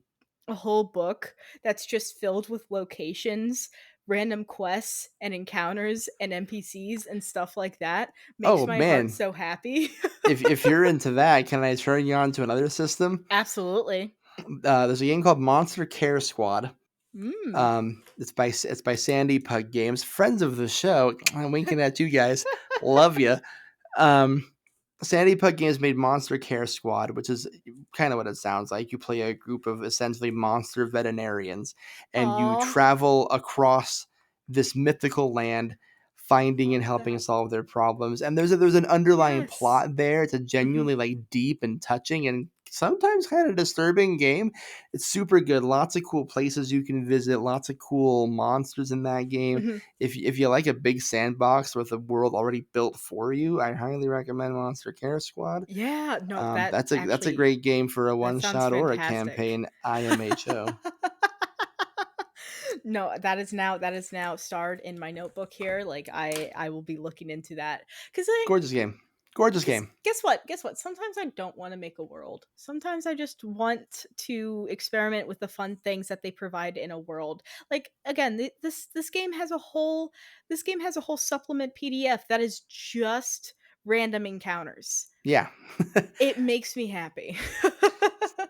a whole book that's just filled with locations, random quests, and encounters, and NPCs, and stuff like that makes Oh my heart man, so happy. if you're into that, can I turn you on to another system? Absolutely. There's a game called Monster Care Squad. Mm. It's by Sandy Pug Games, friends of the show. I'm winking at you guys. Love you. Um, Sandy Pug Games made Monster Care Squad, which is kind of what it sounds like. You play a group of essentially monster veterinarians, and you Aw, travel across this mythical land, finding and love helping that. solve their problems. And there's an underlying Yes. plot there. It's a Mhm, genuinely like deep and touching and sometimes kind of disturbing game. It's super good. Lots of cool places you can visit. Lots of cool monsters in that game. mhm. If you like a big sandbox with a world already built for you, I highly recommend Monster Care Squad. Yeah, no, that That's a actually great game for a that one sounds shot or a fantastic. campaign IMHO. No, that is now starred in my notebook here. Like I will be looking into that because Gorgeous game. Gorgeous because game. guess what? Guess what? Sometimes I don't want to make a world. Sometimes I just want to experiment with the fun things that they provide in a world. Like again, this game has a whole supplement PDF that is just random encounters. Yeah. It makes me happy.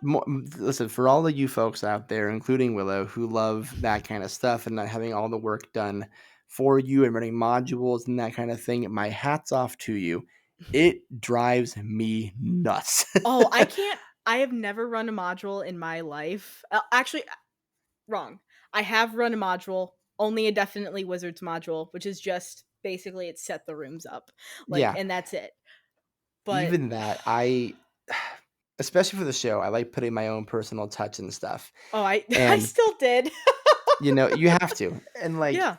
Listen, for all of you folks out there, including Willow, who love that kind of stuff and not having all the work done for you and running modules and that kind of thing, my hat's off to you. It drives me nuts. Oh, I can't. I have never run a module in my life. Actually, wrong. I have run a module, only a definitely wizards module, which is just basically it set the rooms up, like, Yeah. and that's it. But Even that, especially for the show, I like putting my own personal touch and stuff. oh, I I And, still did. you have to. And like, Yeah.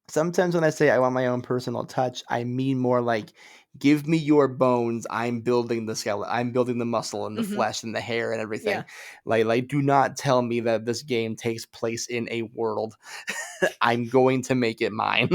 sometimes when I say I want my own personal touch, I mean more like, give me your bones. I'm building the skeleton. I'm building the muscle and the Hmm. flesh and the hair and everything. Yeah. Do not tell me that this game takes place in a world. I'm going to make it mine.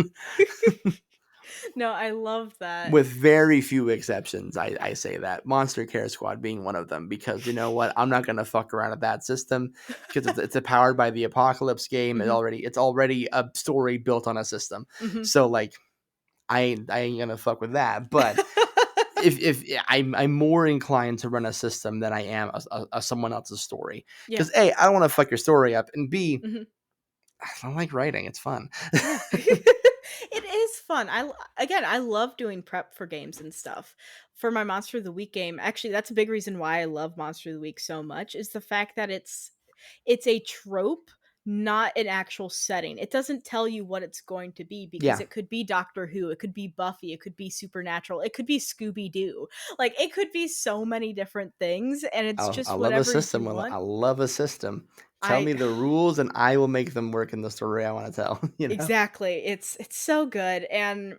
No, I love that. With very few exceptions, I say that. Monster Care Squad being one of them, because you know what? I'm not gonna fuck around with that system because it's a powered by the apocalypse game. Hmm. It's already a story built on a system. Hmm. So like I ain't gonna fuck with that. But if I'm more inclined to run a system than I am a someone else's story. Yeah. Because A, I don't want to fuck your story up, and B, Hmm. I don't like writing. It's fun. Yeah. It is fun. Again, I love doing prep for games and stuff. For my Monster of the Week game, actually that's a big reason why I love Monster of the Week so much is the fact that it's a trope, not an actual setting. It doesn't tell you what it's going to be because Yeah, it could be Doctor Who, it could be Buffy, it could be Supernatural, it could be Scooby Doo. Like it could be so many different things and it's I just love a whatever system. you I want. love a system. Tell I me the rules, and I will make them work in the story I want to tell. You know, Exactly. It's so good and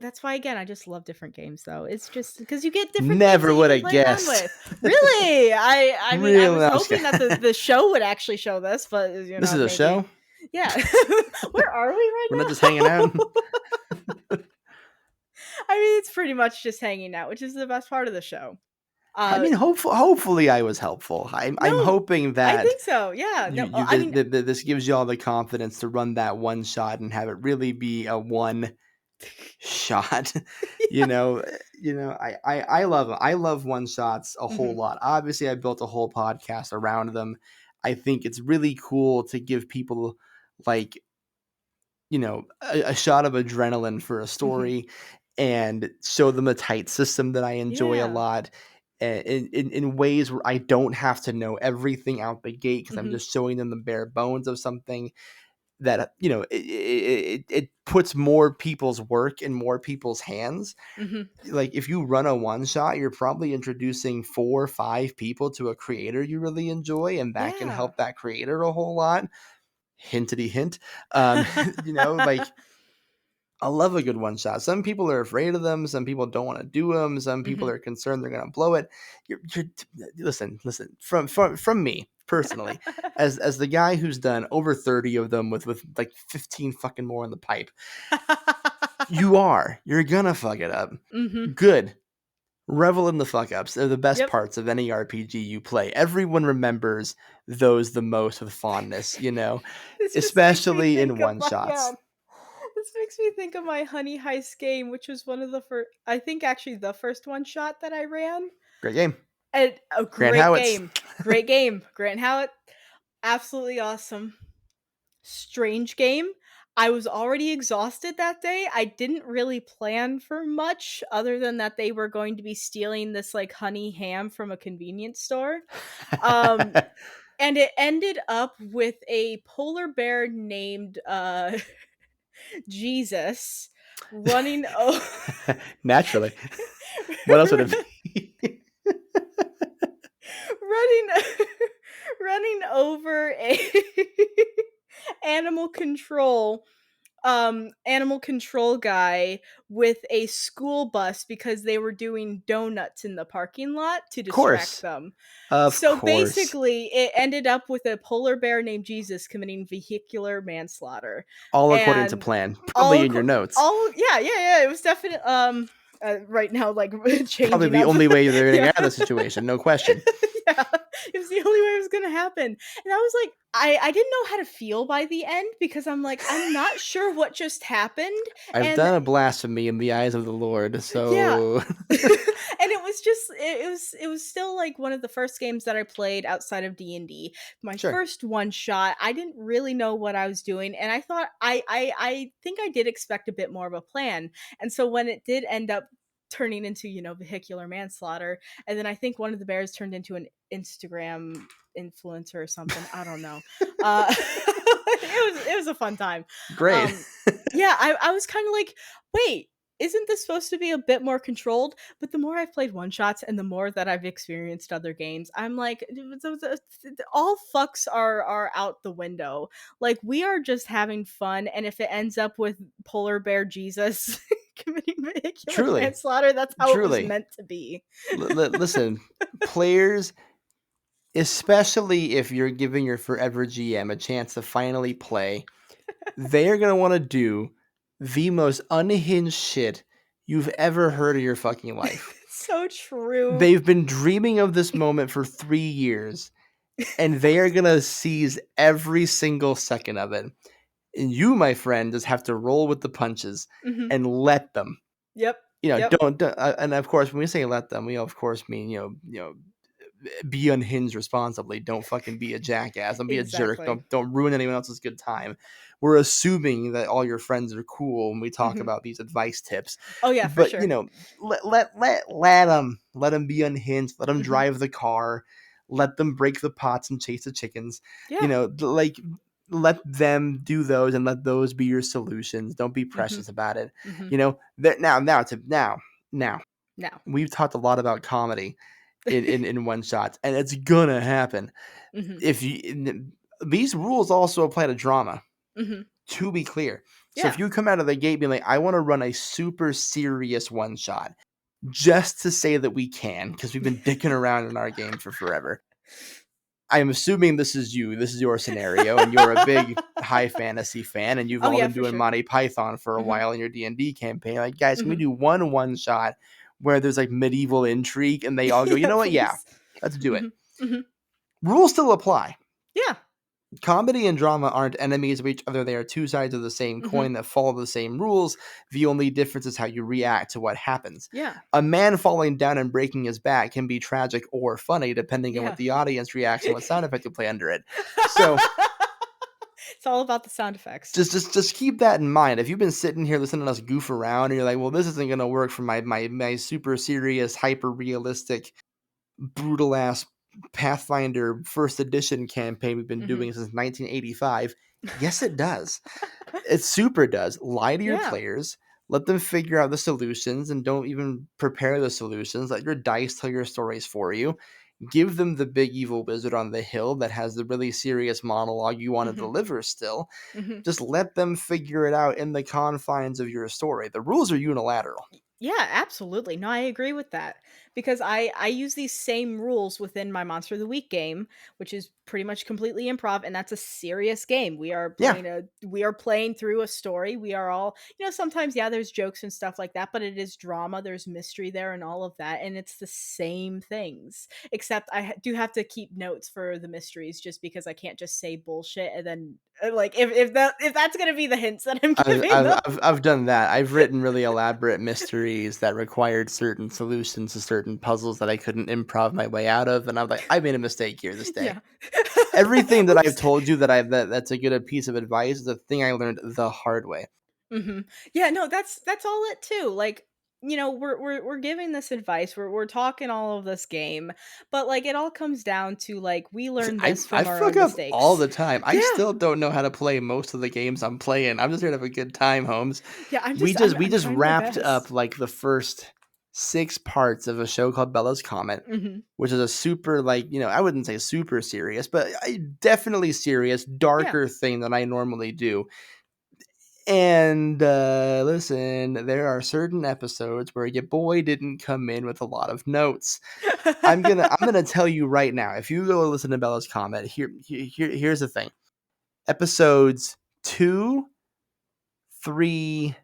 that's why again I just love different games though. It's just because you get different things never that you would can have play around guessed. with. Really? I mean I Really, was no, I'm just hoping that kidding. the show would actually show this, but This is a show. maybe yeah. Where are we right We're not just hanging out. now? I mean it's pretty much just hanging out, which is the best part of the show. I Uh mean, hopefully, I was helpful. I'm no, hoping I that think so. Yeah. No, you I mean this gives you all the confidence to run that one shot and have it really be a one shot. you know, I love one shots a whole Mhm, lot. Obviously, I built a whole podcast around them. I think it's really cool to give people like a shot of adrenaline for a mhm. story and show them a tight system that I enjoy a Yeah. lot in ways where I don't have to know everything out the gate because I'm Mhm. just showing them the bare bones of something. that it puts more people's work in more people's hands. Like if you run a one shot, you're probably introducing 4 or 5 people to a creator you really enjoy, and that can Yeah. help that creator a whole lot. Hintity hint. Like I love a good one shot. Some people are afraid of them. Some people don't want to do them. Some people are concerned they're going to blow it. Listen. From me personally, as the guy who's done over 30 of them with like 15 fucking more in the pipe, you're gonna fuck it up. Good. Revel in the fuck ups. They're the best Yep. parts of any RPG you play. Everyone remembers those the most with fondness, This just makes me especially in think of one my shots. this makes me think of my Honey Heist game, which was one of the first, I think actually the first one shot that I ran. Great game. And a Grant great Howitt's. game. Great game. Grant Howitt, absolutely awesome. Strange game. I was already exhausted that day. I didn't really plan for much other than that they were going to be stealing this like honey ham from a convenience store. Um and it ended up with a polar bear named Jesus running Naturally. What else would it be? running running over a animal control animal control guy with a school bus because they were doing donuts in the parking lot to distract them. Of So course. basically it ended up with a polar bear named Jesus committing vehicular manslaughter. All according to And plan. all Probably in your notes. all yeah, it was definitely right now like Probably changing the up. only way they're getting Yeah. out of the situation, no question. Yeah, it was the only way it was gonna happen. And I was like, I didn't know how to feel by the end because I'm like, I'm not sure what just happened. I've And done a blasphemy in the eyes of the Lord, yeah. so And it was just it was still like one of the first games that I played outside of D&D. My sure. first one shot, I didn't really know what I was doing, and I thought I think I did expect a bit more of a plan. And so when it did end up turning into, vehicular manslaughter, and then I think one of the bears turned into an Instagram influencer or something. I don't know. It was a fun time. Great. Yeah, I was kind of like, wait, isn't this supposed to be a bit more controlled? But the more I've played one shots and the more that I've experienced other games, I'm like, all fucks are out the window. Like we are just having fun, and if it ends up with polar bear Jesus committing vehicular Truly. manslaughter, that's how it was Truly. meant to be. Listen, players, especially if you're giving your forever GM a chance to finally play, they are going to want to do the most unhinged shit you've ever heard of your fucking life. So true. They've been dreaming of this moment for 3 years, and they are going to seize every single second of it. And you, my friend, just have to roll with the punches and let them. Yep. Don't and of course, when we say let them, we of course mean, be unhinged responsibly. Don't fucking be a jackass. Don't be a jerk. Exactly. Don't ruin anyone else's good time. We're assuming that all your friends are cool when we talk about these advice tips. Oh yeah, for But sure. let them be unhinged. Let them drive the car. Let them break the pots and chase the chickens. Yeah. Like let them do those and let those be your solutions. Don't be precious about it. Now we've talked a lot about comedy in one shots, and it's gonna happen. If these rules also apply to drama, to be clear. So if you come out of the gate being like, I want to run a super serious one shot just to say that we can, because we've been dicking around in our game for forever. I'm assuming this is your scenario, and you're a big high fantasy fan, and you've all been doing Monty Python for a while in your D&D campaign. Like, guys, can we do one shot where there's like medieval intrigue, and they all go, you know what? Please. Yeah, let's do it. Rules still apply. Yeah. Comedy and drama aren't enemies of each other. They are two sides of the same coin that follow the same rules. The only difference is how you react to what happens. Yeah. A man falling down and breaking his back can be tragic or funny depending on what the audience reacts and what sound effect you play under it. So it's all about the sound effects. Just keep that in mind. If you've been sitting here listening to us goof around and you're like, well, this isn't going to work for my super serious, hyper realistic, brutal ass Pathfinder first edition campaign we've been doing since 1985. Yes, it does. It super does. Lie to your Yeah. players. Let them figure out the solutions and don't even prepare the solutions. Let your dice tell your stories for you. Give them the big evil wizard on the hill that has the really serious monologue you want to Mhm. deliver still. Mhm. Just let them figure it out in the confines of your story. The rules are unilateral. Yeah, absolutely. No, I agree with that because I use these same rules within my Monster of the Week game, which is pretty much completely improv, and that's a serious game. Yeah. We are playing through a story. We are all, sometimes there's jokes and stuff like that, but it is drama, there's mystery there and all of that, and it's the same things. Except do have to keep notes for the mysteries just because I can't just say bullshit and then like if that's going to be the hints that I'm I've, giving I've, them. I've, I've done that. I've written really elaborate mysteries that required certain solutions to certain puzzles that I couldn't improv my way out of, and I'm like, I made a mistake here this day. Yeah. Everything that I've Oops. told you that's a good piece of advice is a thing I learned the hard way. Mhm. Yeah, no, that's all it too. Like, we're giving this advice. We're talking all of this game, but like it all comes down to like we Listen, learn I this I from our fuck own up all mistakes. the time. I Yeah. still don't know how to play most of the games I'm playing. I'm just here to have a good time, Holmes. Yeah, I'm We just just I'm we I'm just trying my wrapped up best. like the first 6 parts of a show called Bella's Comet, Mhm. which is a super I wouldn't say super serious, but definitely serious, Yeah. darker thing than I normally do. And listen, there are certain episodes where your boy didn't come in with a lot of notes. I'm gonna tell you right now. If you go listen to Bella's Comet, here's the thing. Episodes 2, 3,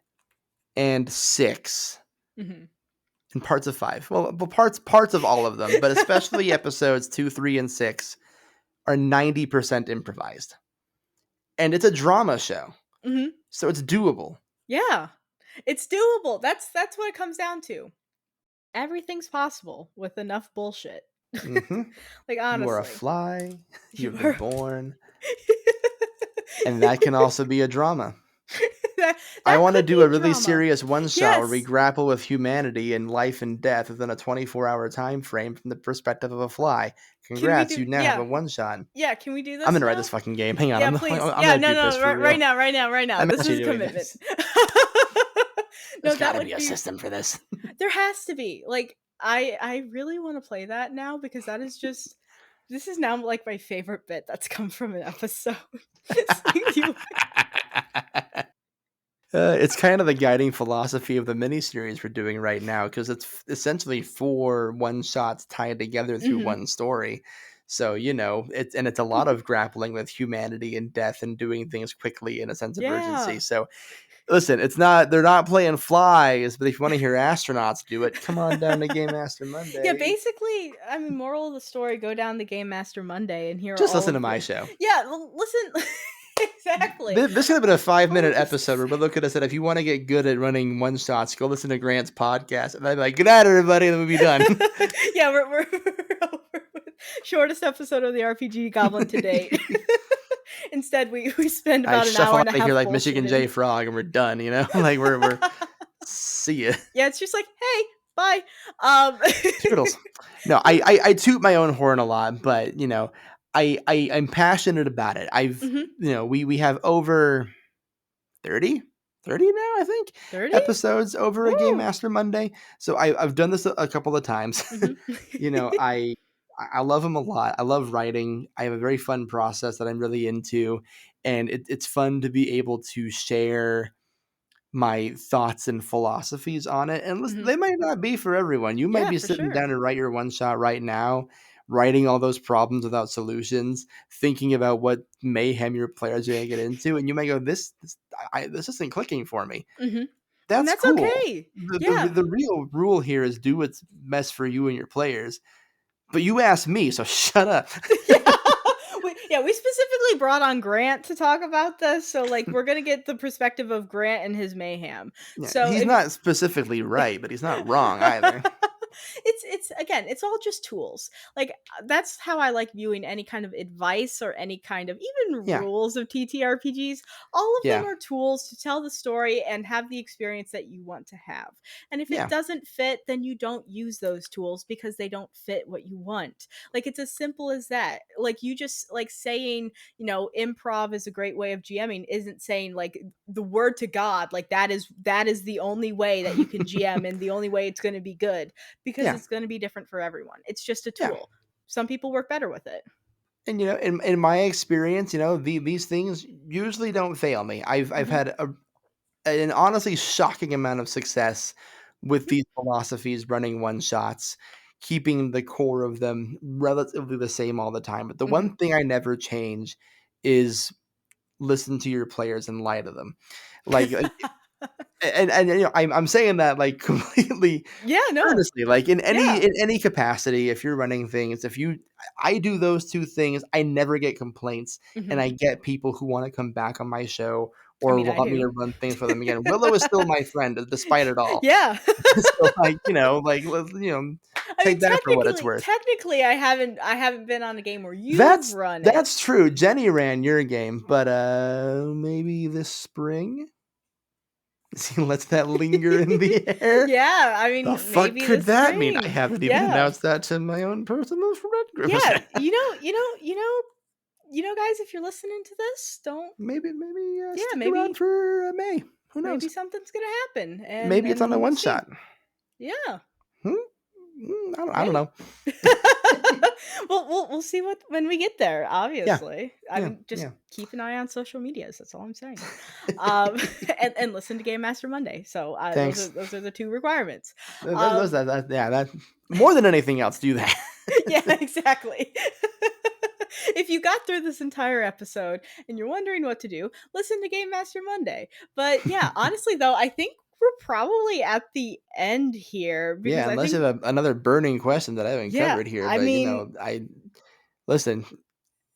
and 6, Mhm. and parts of 5. Well, parts of all of them, but especially episodes 2, 3, and 6 are 90% improvised, and it's a drama show, Mhm. so it's doable. Yeah. It's doable. That's what it comes down to. Everything's possible with enough bullshit. hmm Like You are a honestly. fly. You You have been are born, and that can also be a drama. that I that want to could do be a a really drama. serious one shot where we Yes. grapple with humanity and life and death within a 24-hour time frame from the perspective of a fly. Can we Congrats, do you now have a yeah. one shot. Yeah, can we do I'm this gonna write now? this fucking game. Hang on, Yeah, I'm please. Yeah, gonna no, do this no, for right real. now, right now, right now. I'm This actually is doing commitment. this. No, There's that got to would be a be system for this. there has to be. Like, I really wanna play that now because that is just this is now, like, my favorite bit that's come from an episode. It's like you It's kind of the guiding philosophy of the miniseries we're doing right now because it's essentially 4 one shots tied together through Mhm. one story. So it's a lot of grappling with humanity and death and doing things quickly in a sense of urgency. Yeah. So listen, they're not playing flies, but if you want to hear astronauts do it, come on down to Game Master Yeah, Monday. basically, I mean, moral of the story, go down to Game Master Monday and hear Just all listen to of my the show. Yeah, listen exactly. This could have been a All 5-minute of this episode where Willow could have said, if you want to get good at running one shots, go listen to Grant's podcast. And I'd be like, good night, everybody. And then we'd be done. Yeah, we're over with shortest episode of the RPG Goblin to date. Instead, we spend I about an shuffle hour out and a of here half like Michigan J bullshitting. Frog and we're done, like we're see ya. Yeah, it's just like, "Hey, bye." Toodles. No, I toot my own horn a lot, but I'm passionate about it. Mhm. We have over 30 30 now, I think, 30? episodes over a Game Woo! Master Monday. So I've done this a couple of times. Mhm. you know, I I love them a lot. I love writing. I have a very fun process that I'm really into, and it's fun to be able to share my thoughts and philosophies on it. And listen, Mhm. they might not be for everyone. You might Yeah, be for sitting down sure. and write your one shot right now, writing all those problems without solutions, thinking about what mayhem your players are going to get into, and you might go, this isn't clicking for me. Mhm. And That's that's cool. okay. The Yeah. the real rule here is do what's best for you and your players. But you asked me, so shut up. Yeah. We specifically brought on Grant to talk about this, so, like, we're gonna get the perspective of Grant and his mayhem. Yeah, So he's if not specifically right, but he's not wrong either. It's again, it's all just tools. Like that's how I like viewing any kind of advice or any kind of even Yeah, rules of TTRPGs. All of them yeah, are tools to tell the story and have the experience that you want to have. And if it yeah. doesn't fit, then you don't use those tools because they don't fit what you want. Like it's as simple as that. Like you just like saying, improv is a great way of GMing isn't saying like the word to God, like that is the only way that you can GM and the only way it's going to be good because Yeah, it's going to be different for everyone. It's just a yeah. tool. Some people work better with it. And in my experience, these things usually don't fail me. I've Hmm. had an honestly shocking amount of success with these philosophies running one shots, keeping the core of them relatively the same all the time. But the Hmm. one thing I never change is listen to your players and lie to them. Like, and I'm saying that like completely Yeah, no. earnestly, like Yeah. in any capacity, if you're running things, if you I do those two things, I never get complaints, and Hmm. I get people who want to come back on my show I or mean, I want me do. to run things for them again. Willow is still my friend despite it all. Yeah. So like, like let's, I mean, take that for what it's technically, worth. technically, I haven't been on a game where you've That's run it. that's true. Jenny ran your game, but maybe this spring. He lets that linger in the air. Yeah, I The mean, fuck maybe could this that mean? I spring. haven't even Yeah, announced that to my own personal friend group. yeah. Guys, if you're listening to this, don't. Maybe Yeah, stick around maybe for May. Who maybe knows? something's gonna happen, and Maybe it's on a and we'll one see. shot. Yeah. Hmm? I don't Hey. know. Well, we'll see what when we get there. Yeah, Obviously, I yeah, mean, just yeah. keep an eye on social medias. That's all I'm saying. Um, and listen to Game Master Monday. So those are Thanks. those are the two requirements. Those yeah, that more than anything else, do that. Yeah, exactly. If you got through this entire episode and you're wondering what to do, listen to Game Master Monday. But yeah, honestly though, I think we're probably at the end here because Yeah, I unless you think have another burning question that I haven't yeah, covered here, I but mean, I listen.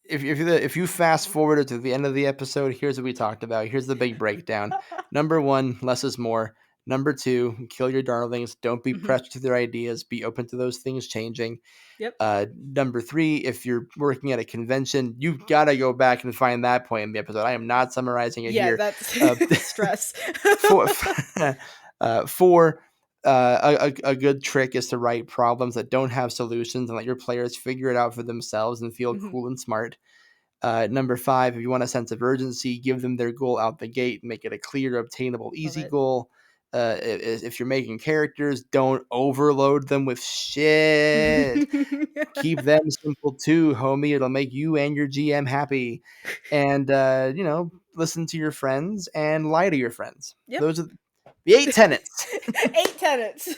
If you fast forward to the end of the episode, here's what we talked about. Here's the big breakdown. Number one, less is more. Number two, kill your darlings. Don't be mhm, pressed to their ideas. Be open to those things changing. yep. Number three, if you're working at a convention, you've got to go back and find that point in the episode. I am not summarizing it Yeah, here. that's Uh, stress. four, four a good trick is to write problems that don't have solutions and let your players figure it out for themselves and feel Mhm, cool and smart. Number five, if you want a sense of urgency, give them their goal out the gate, make it a clear, obtainable, love easy it. goal. If you're making characters, don't overload them with shit. Keep them simple too, homie. It'll make you and your GM happy. And, listen to your friends and lie to your friends. Yep. Those are the 8 tenets. 8 tenets.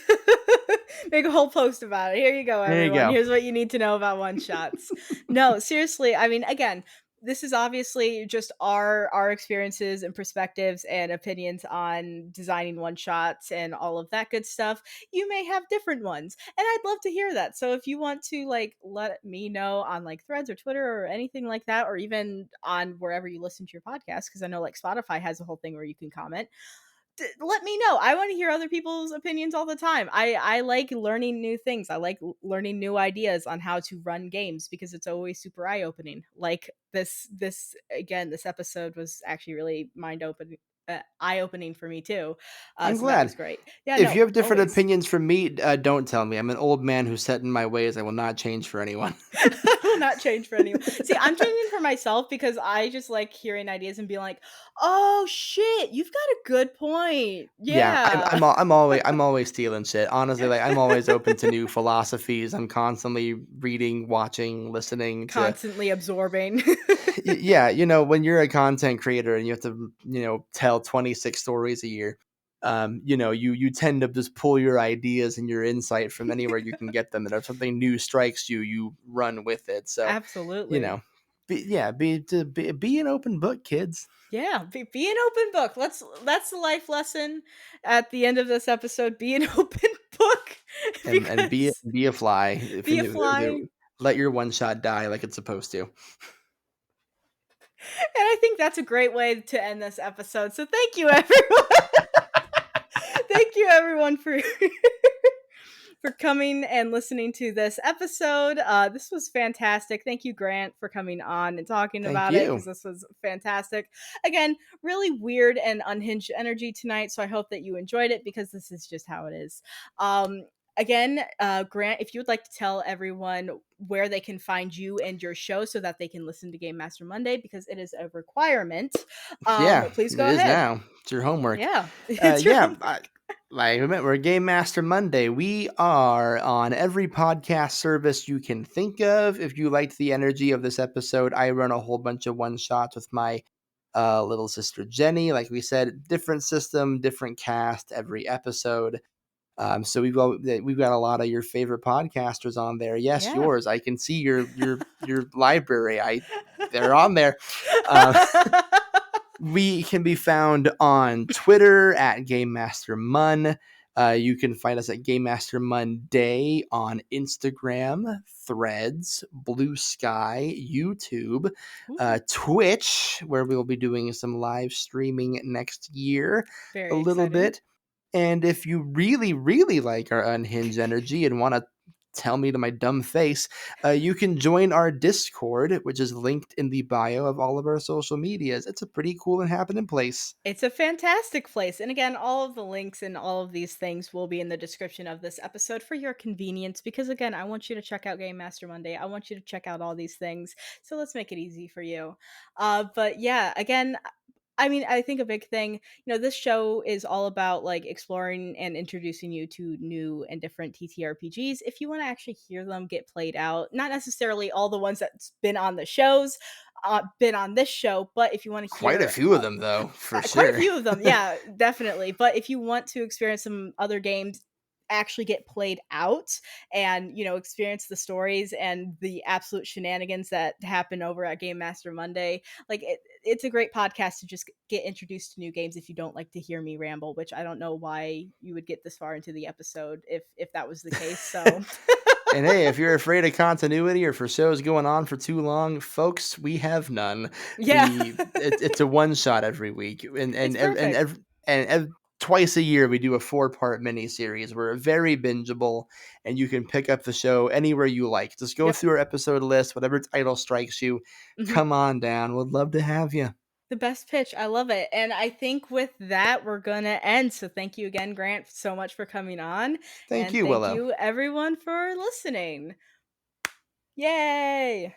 Make a whole post about it. Here you go, There you everyone. go. Here's what you need to know about one shots. No, seriously. I mean, again, this is obviously just our experiences and perspectives and opinions on designing one shots and all of that good stuff. You may have different ones, and I'd love to hear that. So if you want to like let me know on like Threads or Twitter or anything like that, or even on wherever you listen to your podcast, because I know like Spotify has a whole thing where you can comment, let me know. I want to hear other people's opinions all the time. I like learning new things. I like learning new ideas on how to run games because it's always super eye opening. Like this again, this episode was actually really mind opening. Eye opening for me too. I'm So that glad. was great. Yeah, If you no, have different always. opinions from me, don't tell me. I'm an old man who's set in my ways. I will not change for anyone. I will not change for anyone. See, I'm changing for myself because I just like hearing ideas and being like, "Oh shit, you've got a good point." Yeah, Yeah. I'm always stealing shit. Honestly, like I'm always open to new philosophies. I'm constantly reading, watching, listening to. Constantly absorbing. Yeah, when you're a content creator and you have to, tell 26 stories a year, you tend to just pull your ideas and your insight from anywhere you can get them. And if something new strikes you, you run with it. So, you Absolutely. know, be an open book, kids. Yeah, be an open book. That's the life lesson at the end of this episode. Be an open book And because be a fly. If be a you, fly. let your one shot die like it's supposed to. And I think that's a great way to end this episode. So thank you everyone. Thank you everyone for for coming and listening to this episode. This was fantastic. Thank you, Grant, for coming on and talking Thank about it, because you. this was fantastic. Again, really weird and unhinged energy tonight, so I hope that you enjoyed it, because this is just how it is. Again, Grant, if you would like to tell everyone where they can find you and your show so that they can listen to Game Master Monday, because it is a requirement, Yeah, please it go is ahead. now. It's your homework. Yeah, it's your Yeah, homework. like we're Game Master Monday. We are on every podcast service you can think of. If you liked the energy of this episode, I run a whole bunch of one shots with my little sister Jenny. Like we said, different system, different cast every episode. So we've got a lot of your favorite podcasters on there. Yes, Yeah. yours. I can see your library. They're on there. Um, we can be found on Twitter at Game Master Mun. You can find us at Game Master Monday on Instagram, Threads, Blue Sky, YouTube, Ooh, Twitch, where we'll be doing some live streaming next year a very little exciting. bit. And if you really, really like our unhinged energy and want to tell me to my dumb face, you can join our Discord, which is linked in the bio of all of our social medias. It's a pretty cool and happening place. It's a fantastic place. And again, all of the links and all of these things will be in the description of this episode for your convenience. Because again, I want you to check out Game Master Monday. I want you to check out all these things. So let's make it easy for you. But yeah, again, I mean, I think a big thing, this show is all about like exploring and introducing you to new and different TTRPGs. If you want to actually hear them get played out, not necessarily all the ones that's been on the shows, been on this show, but if you want to Quite a hear few of them, though, for quite a sure. few of them, yeah, definitely. But if you want to experience some other games actually get played out and experience the stories and the absolute shenanigans that happen over at Game Master Monday, like it's a great podcast to just get introduced to new games if you don't like to hear me ramble, which I don't know why you would get this far into the episode if that was the case. So And hey, if you're afraid of continuity or for shows going on for too long, folks, we have none. yeah. It's a one shot every week, It's perfect. twice a year we do a 4-part miniseries. We're very bingeable, and you can pick up the show anywhere you like. Just go Yep. through our episode list, whatever title strikes you. Mhm. Come on down. Would love to have you. The best pitch. I love it. And I think with that, we're going to end. So thank you again, Grant, so much for coming on. Thank And you, thank Willow. you, everyone, for listening. Yay!